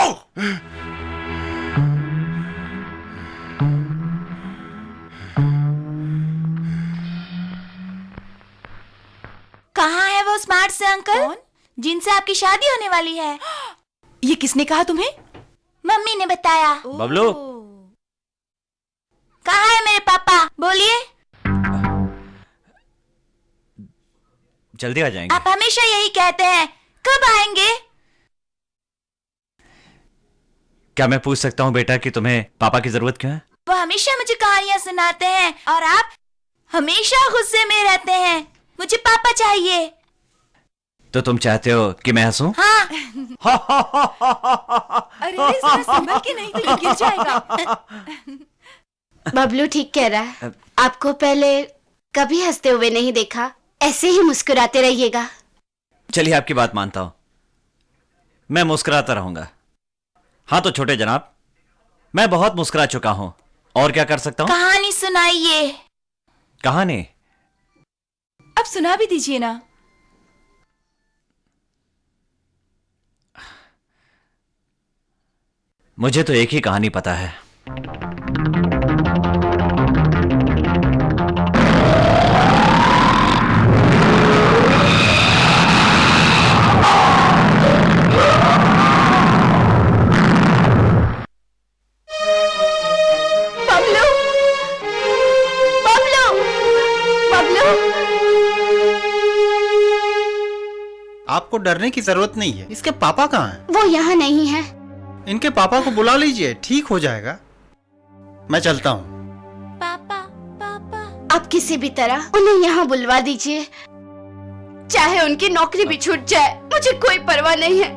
कहाँ है वो स्मार्ट से अंकल जिनसे आपकी शादी होने वाली है? ये किसने कहा तुम्हें? मम्मी ने बताया। बबलू, कहाँ है मेरे पापा? बोलिए। जल्दी आ जाएंगे। आप हमेशा यही कहते हैं, कब आएंगे? क्या मैं पूछ सकता हूँ बेटा कि तुम्हें पापा की जरूरत क्यों है? वो हमेशा मुझे कहानियां सुनाते हैं और आप हमेशा गुस्से में रहते हैं। मुझे पापा चाहिए। तो तुम चाहते हो कि मैं हंसूं? हाँ। अरे जरा संभल के, नहीं तो ये गिर जाएगा। बबलू ठीक कह रहा है। आपको पहले कभी हंसते हुए नहीं देखा। ऐसे ही मुस्कुराते रहिएगा। चलिए आपकी बात मानता हूं, मैं मुस्कुराता रहूंगा। हाँ तो छोटे जनाब, मैं बहुत मुस्कुरा चुका हूं, और क्या कर सकता हूं? कहानी सुनाइए। कहानी? अब सुना भी दीजिए ना। मुझे तो एक ही कहानी पता है। बबलू, बबलू, बबलू। आपको डरने की जरूरत नहीं है। इसके पापा कहाँ हैं? वो यहाँ नहीं है। इनके पापा को बुला लीजिए, ठीक हो जाएगा। मैं चलता हूँ। आप किसी भी तरह उन्हें यहाँ बुलवा दीजिए, चाहे उनकी नौकरी भी छूट जाए, मुझे कोई परवाह नहीं है।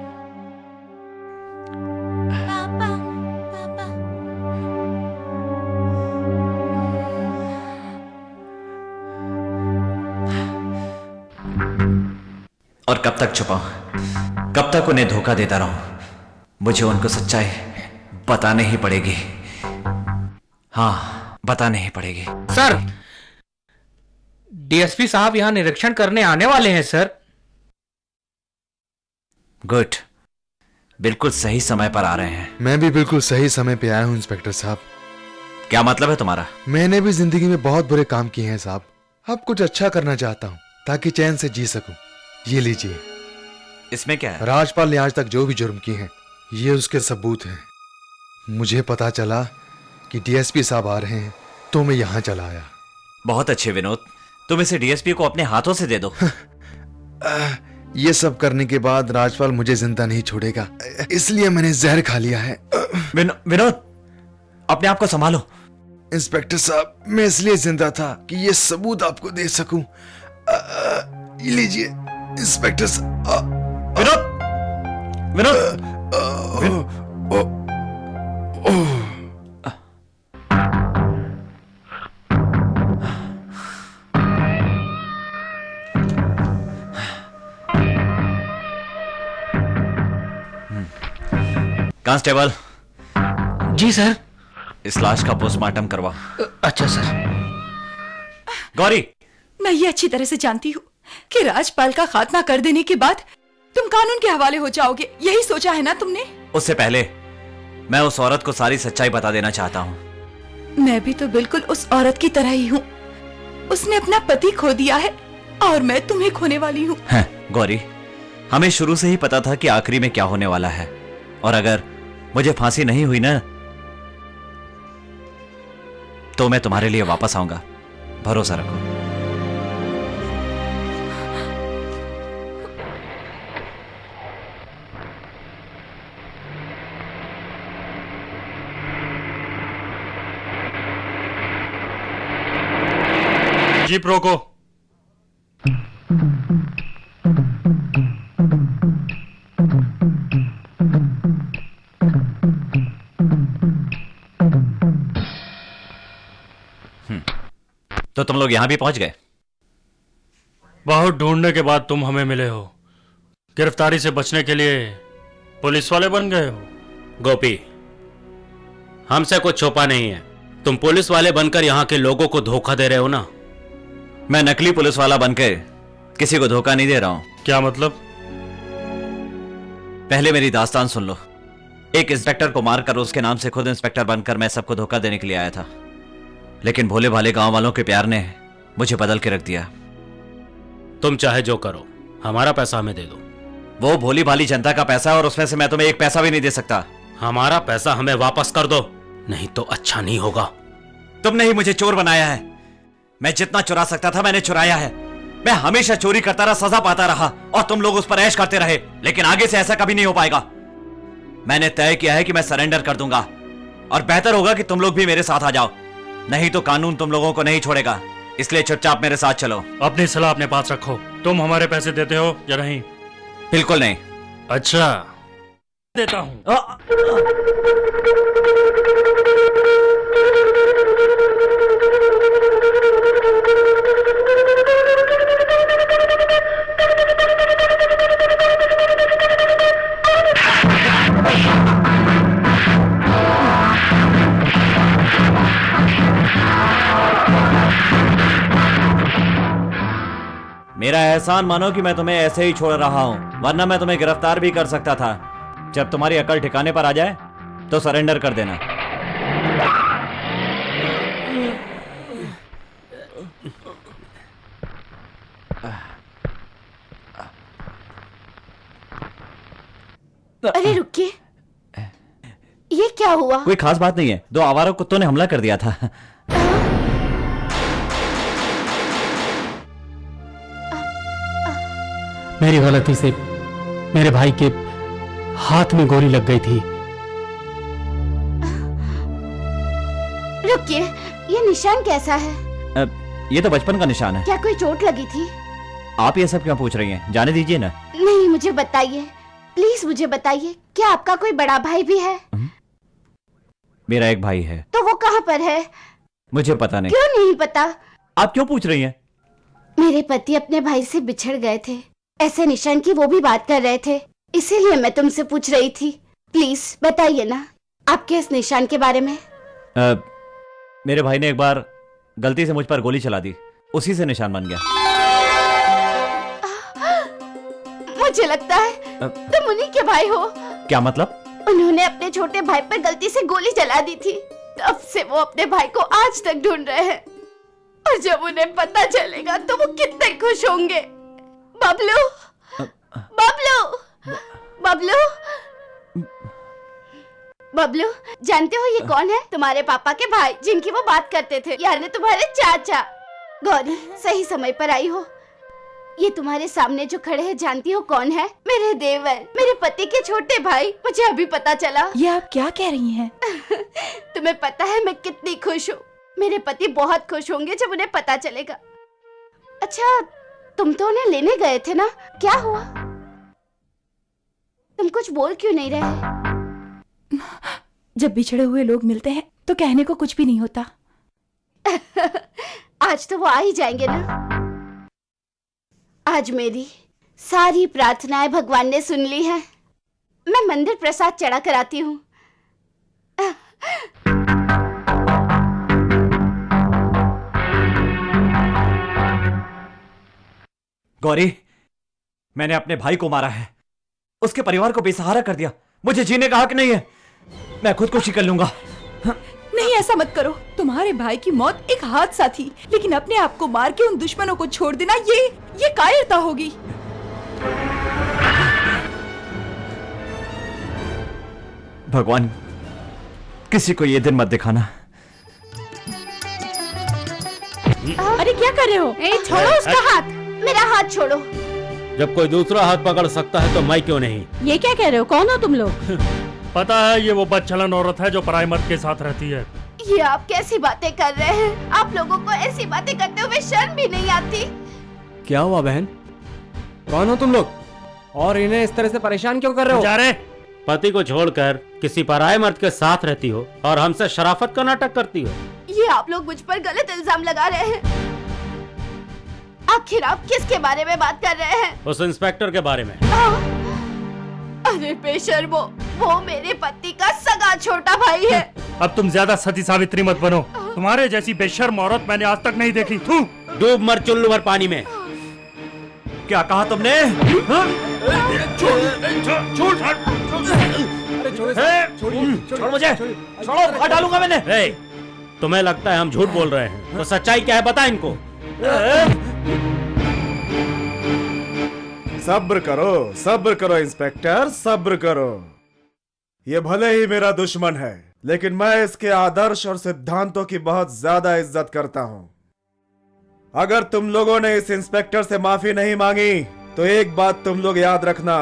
और कब तक छुपाऊं? कब तक उन्हें धोखा देता रहूं? मुझे उनको सच्चाई बतानी ही पड़ेगी। हाँ, बतानी ही पड़ेगी। सर, डीएसपी साहब यहाँ निरीक्षण करने आने वाले हैं सर। गुड, बिल्कुल सही समय पर आ रहे हैं। मैं भी बिल्कुल सही समय पे आया हूँ इंस्पेक्टर साहब। क्या मतलब है तुम्हारा? मैंने भी जिंदगी में बहुत बुरे काम किए हैं साहब। अब कुछ अच्छा करना चाहता हूँ ताकि चैन से जी सकूं। ये लीजिए। इसमें क्या है? राजपाल ने आज तक जो भी जुर्म किए हैं, ये उसके सबूत हैं। मुझे पता चला कि डीएसपी साहब आ रहे हैं, तो मैं यहाँ चला आया। बहुत अच्छे विनोद, तुम इसे डीएसपी को अपने हाथों से दे दो। ये सब करने के बाद राजपाल मुझे जिंदा नहीं छोड़ेगा, इसलिए मैंने जहर खा लिया है। विनोद, अपने आप को संभालो। इंस्पेक्टर साहब, मैं इसलिए जिंदा था कि ये सबूत आपको दे सकूं। ये लीजिए इंस्पेक्टर साहब। विनोद, कांस्टेबल। जी सर। इस लाश का पोस्टमार्टम करवा। अच्छा सर। गौरी, मैं ये अच्छी तरह से जानती हूँ कि राजपाल का खात्मा कर देने के बाद तुम कानून के हवाले हो जाओगे। यही सोचा है ना तुमने? उससे पहले मैं उस औरत को सारी सच्चाई बता देना चाहता हूँ। मैं भी तो बिल्कुल उस औरत की तरह ही हूँ। उसने अपना पति खो दिया है और मैं तुम्हें खोने वाली हूँ। गौरी, हमें शुरू से ही पता था कि आखिरी में क्या होने वाला है, और अगर मुझे फांसी नहीं हुई ना, तो मैं तुम्हारे लिए वापस आऊंगा। भरोसा रखो। जीप रोको। तो तुम लोग यहां भी पहुंच गए? बहुत ढूंढने के बाद तुम हमें मिले हो। गिरफ्तारी से बचने के लिए पुलिस वाले बन गए हो। गोपी, हमसे कुछ छुपा नहीं है। तुम पुलिस वाले बनकर यहाँ के लोगों को धोखा दे रहे हो ना? मैं नकली पुलिस वाला बनकर किसी को धोखा नहीं दे रहा हूं। क्या मतलब? पहले मेरी दास्तान सुन लो। एक इंस्पेक्टर को मारकर उसके नाम से खुद इंस्पेक्टर बनकर मैं सबको धोखा देने के लिए आया था, लेकिन भोले भाले गांव वालों के प्यार ने मुझे बदल के रख दिया। तुम चाहे जो करो, हमारा पैसा हमें दे दो। वो भोली भाली जनता का पैसा है और उसमें से मैं तुम्हें एक पैसा भी नहीं दे सकता। हमारा पैसा हमें वापस कर दो, नहीं तो अच्छा नहीं होगा। तुमने ही मुझे चोर बनाया है। मैं जितना चुरा सकता था मैंने चुराया है। मैं हमेशा चोरी करता रहा, सजा पाता रहा और तुम लोग उस पर ऐश करते रहे, लेकिन आगे से ऐसा कभी नहीं हो पाएगा। मैंने तय किया है कि मैं सरेंडर कर दूंगा और बेहतर होगा कि तुम लोग भी मेरे साथ आ जाओ, नहीं तो कानून तुम लोगों को नहीं छोड़ेगा। इसलिए चुपचाप मेरे साथ चलो। अपनी सलाह अपने पास रखो। तुम हमारे पैसे देते हो या नहीं? बिल्कुल नहीं। अच्छा, देता हूं। मेरा एहसान मानो कि मैं तुम्हें ऐसे ही छोड़ रहा हूं, वरना मैं तुम्हें गिरफ्तार भी कर सकता था। जब तुम्हारी अकल ठिकाने पर आ जाए तो सरेंडर कर देना। अरे रुकिए, ये क्या हुआ? कोई खास बात नहीं है, दो आवारा कुत्तों ने हमला कर दिया था। मेरी गलती से मेरे भाई के हाथ में गोली लग गई थी। रुकिए, ये निशान कैसा है? ये तो बचपन का निशान है। क्या कोई चोट लगी थी? आप ये सब क्यों पूछ रही हैं? जाने दीजिए ना। नहीं, मुझे बताइए, प्लीज मुझे बताइए, क्या आपका कोई बड़ा भाई भी है? मेरा एक भाई है। तो वो कहाँ पर है? मुझे पता नहीं। क्यों नहीं पता? आप क्यों पूछ रही हैं? मेरे पति अपने भाई से बिछड़ गए थे, ऐसे निशान की वो भी बात कर रहे थे, इसीलिए मैं तुमसे पूछ रही थी। प्लीज बताइए ना आपके इस निशान के बारे में। मेरे भाई ने एक बार गलती से मुझ पर गोली चला दी, उसी से निशान बन गया। मुझे लगता है तुम उन्हीं के भाई हो। क्या मतलब? उन्होंने अपने छोटे भाई पर गलती से गोली चला दी थी, तब से वो अपने भाई को आज तक ढूंढ रहे हैं, और जब उन्हें पता चलेगा तो वो कितने खुश होंगे। बबलू, बबलू, बबलू, बबलू, जानते हो ये कौन है? तुम्हारे पापा के भाई, जिनकी वो बात करते थे, यानी तुम्हारे चाचा। गौरी, सही समय पर आई हो। ये तुम्हारे सामने जो खड़े हैं, जानती हो कौन है? मेरे देवर, मेरे पति के छोटे भाई। मुझे अभी पता चला। ये आप क्या कह रही हैं? तुम्हें पता है मैं कितनी खुश हूँ। मेरे पति बहुत खुश होंगे जब उन्हें पता चलेगा। अच्छा, तुम तो उन्हें लेने गए थे ना, क्या हुआ? तुम कुछ बोल क्यों नहीं रहे? जब बिछड़े हुए लोग मिलते हैं तो कहने को कुछ भी नहीं होता। आज तो वो आ ही जाएंगे ना। आज मेरी सारी प्रार्थनाएं भगवान ने सुन ली हैं। मैं मंदिर प्रसाद चढ़ा कर आती हूँ। गौरी, मैंने अपने भाई को मारा है, उसके परिवार को बेसहारा कर दिया। मुझे जीने का हक नहीं है। मैं खुदकुशी कर लूंगा। नहीं, ऐसा मत करो। तुम्हारे भाई की मौत एक हादसा थी, लेकिन अपने आप को मार के उन दुश्मनों को छोड़ देना, ये कायरता होगी। भगवान, किसी को ये दिन मत दिखाना। अरे क्या कर रहे हो? छोड़ो उसका हाथ, मेरा हाथ छोड़ो। जब कोई दूसरा हाथ पकड़ सकता है तो मैं क्यों नहीं? ये क्या कह रहे हो? कौन हो तुम लोग? पता है, ये वो बदचलन औरत है जो पराई मर्द के साथ रहती है। ये आप कैसी बातें कर रहे हैं? आप लोगों को ऐसी बातें करते हुए शर्म भी नहीं आती? क्या हुआ बहन? कौन हो तुम लोग और इन्हें इस तरह से परेशान क्यों कर रहे हो? जा रहे? पति को छोड़कर किसी पराये मर्द के साथ रहती हो और हमसे शराफत का नाटक करती हो। कि आप लोग मुझ पर गलत इल्जाम लगा रहे हैं। आखिर आप किसके बारे में बात कर रहे हैं? उस इंस्पेक्टर के बारे में। अरे बेशर्मो, वो मेरे पति का सगा छोटा भाई है। अब तुम ज्यादा सती सावित्री मत बनो। तुम्हारे जैसी बेशर्म औरत मैंने आज तक नहीं देखी। थू। डूब मर चुल्लू भर पानी में। क्या कहा तुमने? छोड़ मुझे, छोड़ो, मार डालूंगा मैंने। तुम्हें लगता है हम झूठ बोल रहे हैं, तो सच्चाई क्या है बता इनको। सब्र करो इंस्पेक्टर, सब्र करो। ये भले ही मेरा दुश्मन है, लेकिन मैं इसके आदर्श और सिद्धांतों की बहुत ज्यादा इज्जत करता हूं। अगर तुम लोगों ने इस इंस्पेक्टर से माफी नहीं मांगी तो एक बात तुम लोग याद रखना,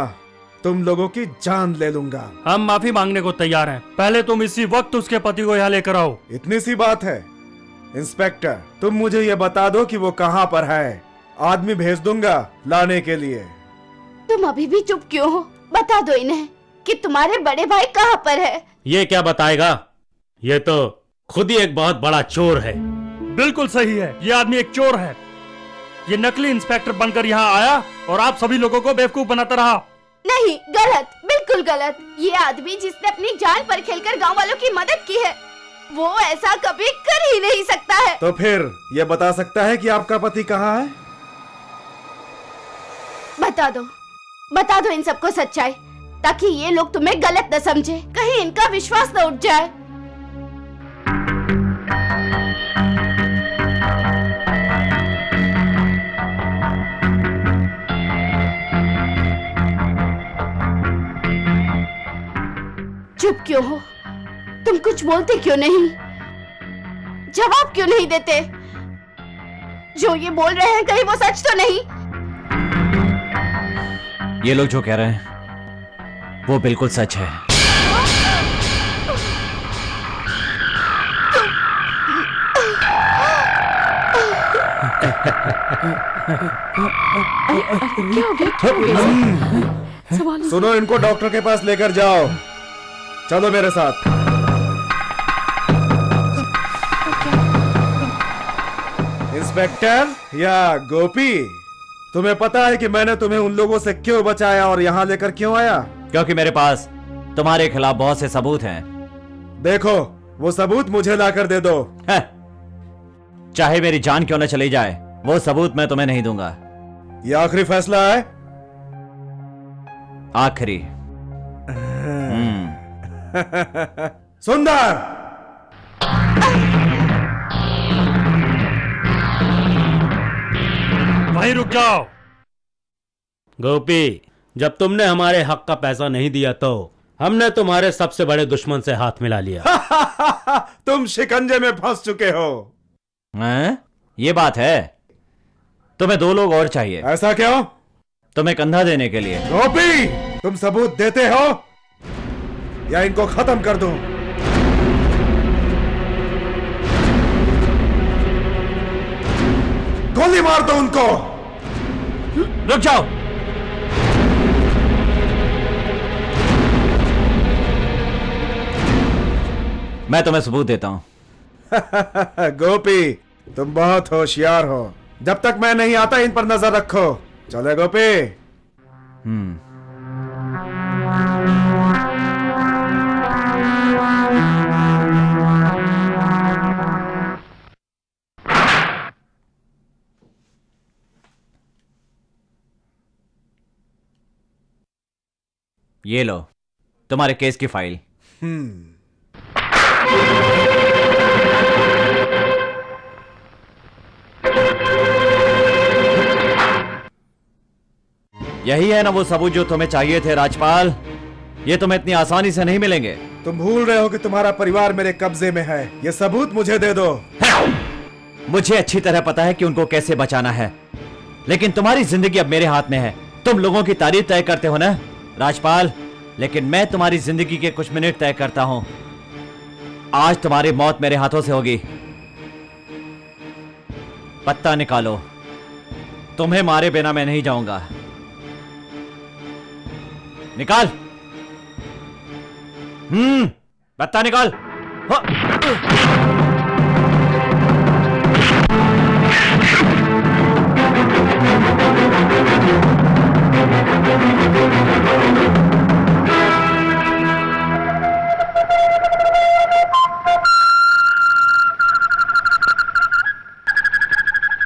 तुम लोगों की जान ले लूंगा। हम माफी मांगने को तैयार हैं। पहले तुम इसी वक्त उसके पति को यहाँ लेकर आओ। इतनी सी बात है इंस्पेक्टर, तुम मुझे ये बता दो कि वो कहाँ पर है। आदमी भेज दूंगा लाने के लिए। तुम अभी भी चुप क्यों हो? बता दो इन्हें कि तुम्हारे बड़े भाई कहाँ पर है। ये क्या बताएगा? ये तो खुद ही एक बहुत बड़ा चोर है। बिल्कुल सही है, ये आदमी एक चोर है। ये नकली इंस्पेक्टर बनकर यहाँ आया और आप सभी लोगों को बेवकूफ बनाता रहा। नहीं, गलत, बिल्कुल गलत। ये आदमी जिसने अपनी जान पर खेलकर गांव वालों की मदद की है, वो ऐसा कभी कर ही नहीं सकता है। तो फिर ये बता सकता है कि आपका पति कहाँ है? बता दो इन सबको सच्चाई, ताकि ये लोग तुम्हें गलत न समझे, कहीं इनका विश्वास न उठ जाए। चुप क्यों हो? तुम कुछ बोलते क्यों नहीं? जवाब क्यों नहीं देते? जो ये बोल रहे हैं कहीं वो सच तो नहीं? ये लोग जो कह रहे हैं वो बिल्कुल सच है। सुनो, इनको डॉक्टर के पास लेकर जाओ। चलो मेरे साथ। इंस्पेक्टर या गोपी, तुम्हें पता है कि मैंने तुम्हें उन लोगों से क्यों बचाया और यहाँ लेकर क्यों आया? क्योंकि मेरे पास तुम्हारे खिलाफ बहुत से सबूत हैं। देखो, वो सबूत मुझे लाकर दे दो। चाहे मेरी जान क्यों न चली जाए, वो सबूत मैं तुम्हें नहीं दूंगा। ये आखिरी फैसला है? आखिरी। सुंदर, वहीं रुक जाओ। गोपी, जब तुमने हमारे हक का पैसा नहीं दिया तो हमने तुम्हारे सबसे बड़े दुश्मन से हाथ मिला लिया। तुम शिकंजे में फंस चुके हो। ये बात है। तुम्हें 2 लोग और चाहिए। ऐसा क्यों? तुम्हें कंधा देने के लिए। गोपी, तुम सबूत देते हो या इनको खत्म कर दूं? गोली मार दो उनको। रुक जाओ। मैं तुम्हें सबूत देता हूं। गोपी, तुम बहुत होशियार हो। जब तक मैं नहीं आता इन पर नजर रखो। चले गोपी। ये लो तुम्हारे केस की फाइल। यही है ना वो सबूत जो तुम्हें चाहिए थे राजपाल। ये तुम्हें इतनी आसानी से नहीं मिलेंगे। तुम भूल रहे हो कि तुम्हारा परिवार मेरे कब्जे में है। ये सबूत मुझे दे दो। मुझे अच्छी तरह पता है कि उनको कैसे बचाना है, लेकिन तुम्हारी जिंदगी अब मेरे हाथ में है। तुम लोगों की तारीफ तय करते हो ना राजपाल, लेकिन मैं तुम्हारी जिंदगी के कुछ मिनट तय करता हूं। आज तुम्हारी मौत मेरे हाथों से होगी। पत्ता निकालो। तुम्हें मारे बिना मैं नहीं जाऊंगा। निकाल। पत्ता निकाल।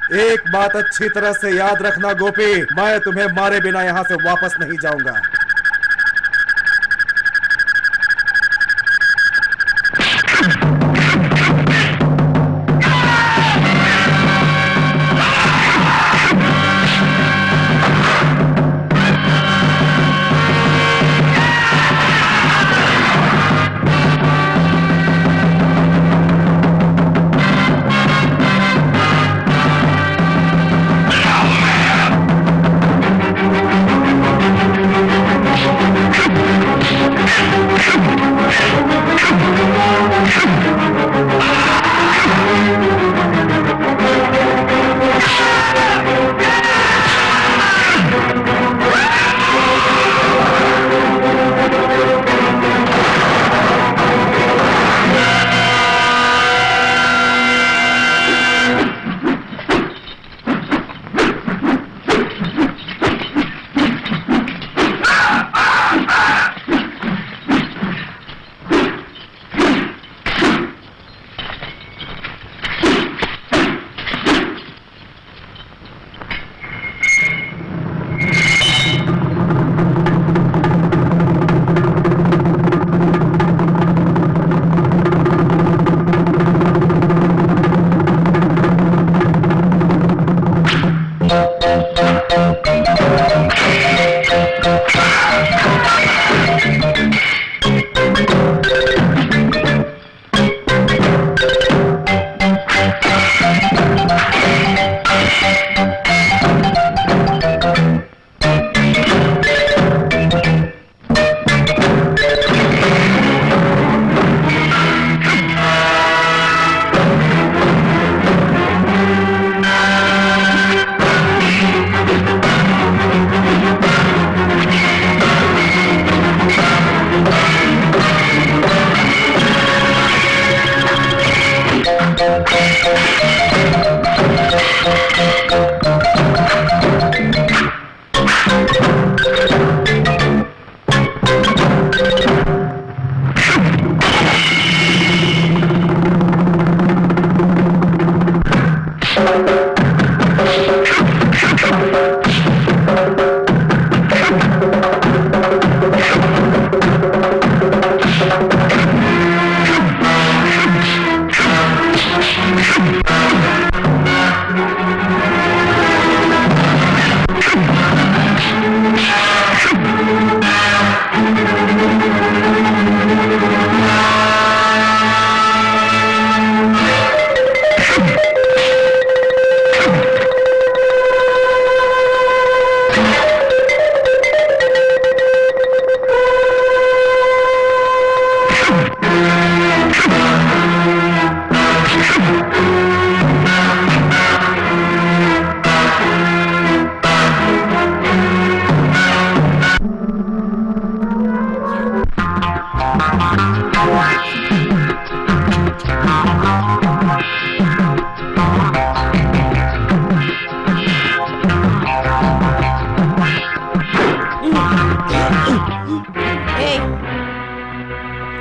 एक बात अच्छी तरह से याद रखना गोपी, मैं तुम्हें मारे बिना यहाँ से वापस नहीं जाऊंगा।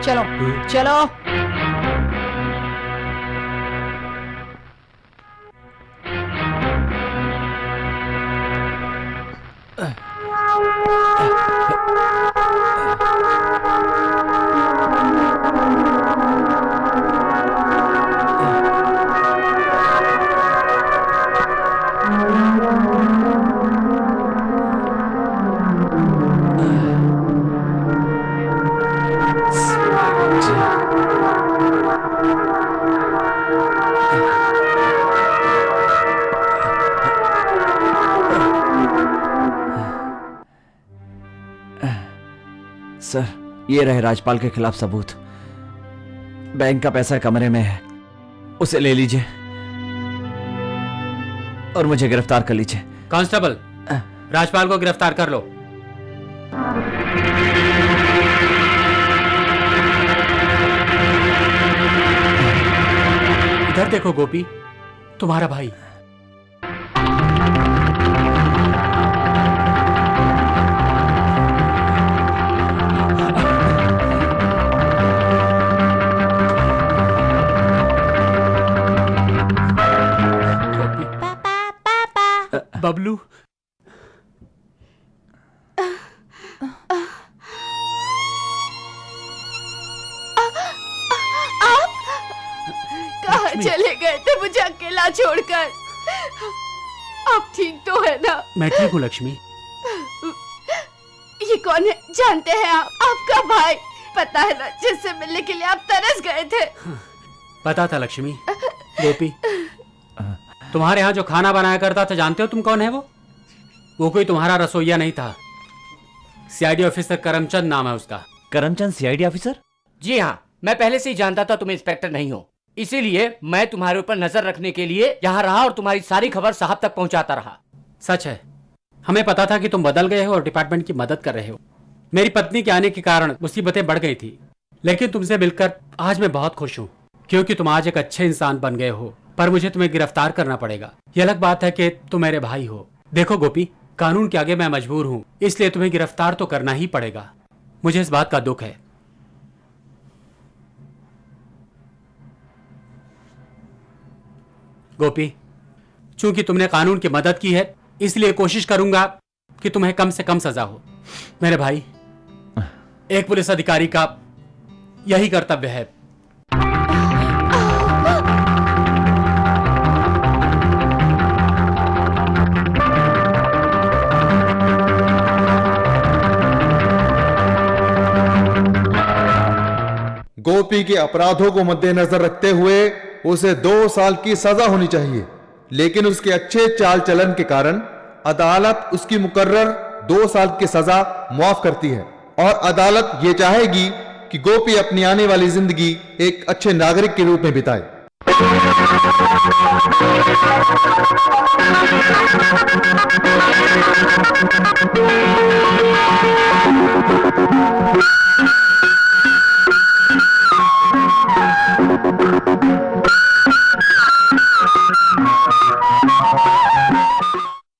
चलो चलो। सर, ये रहे राजपाल के खिलाफ सबूत। बैंक का पैसा कमरे में है, उसे ले लीजिए और मुझे गिरफ्तार कर लीजिए। कांस्टेबल, राजपाल को गिरफ्तार कर लो। इधर देखो गोपी, तुम्हारा भाई। बबलू, कहाँ चले गए थे मुझे अकेला छोड़कर? आप ठीक तो है ना? मैं ठीक हूँ लक्ष्मी। ये कौन है जानते हैं आप? आपका भाई, पता है ना, जिससे मिलने के लिए आप तरस गए थे। पता था लक्ष्मी। गोपी, तुम्हारे यहाँ जो खाना बनाया करता था, जानते हो तुम कौन है वो? वो कोई तुम्हारा रसोइया नहीं था। सीआईडी ऑफिसर करमचंद नाम है उसका। Karamchand CID officer? जी हाँ, मैं पहले से ही जानता था तुम इंस्पेक्टर नहीं हो, इसीलिए मैं तुम्हारे ऊपर नजर रखने के लिए यहाँ रहा और तुम्हारी सारी खबर साहब तक पहुँचाता रहा। सच है, हमें पता था कि तुम बदल गए हो और डिपार्टमेंट की मदद कर रहे हो। मेरी पत्नी के आने के कारण मुसीबतें बढ़ गई थी, लेकिन तुमसे मिलकर आज मैं बहुत खुश हूँ, क्योंकि तुम आज एक अच्छे इंसान बन गए हो। पर मुझे तुम्हें गिरफ्तार करना पड़ेगा। यह अलग बात है कि तुम मेरे भाई हो। देखो गोपी, कानून के आगे मैं मजबूर हूँ, इसलिए तुम्हें गिरफ्तार तो करना ही पड़ेगा। मुझे इस बात का दुख है। गोपी, चूंकि तुमने कानून की मदद की है, इसलिए कोशिश करूंगा कि तुम्हें कम से कम सजा हो। मेरे भाई, एक पुलिस अधिकारी का यही कर्तव्य है। गोपी के अपराधों को मद्देनजर रखते हुए उसे 2 साल की सजा होनी चाहिए, लेकिन उसके अच्छे चाल चलन के कारण अदालत उसकी मुकर्रर 2 साल की सजा मुआफ करती है और अदालत ये चाहेगी कि गोपी अपनी आने वाली जिंदगी एक अच्छे नागरिक के रूप में बिताए।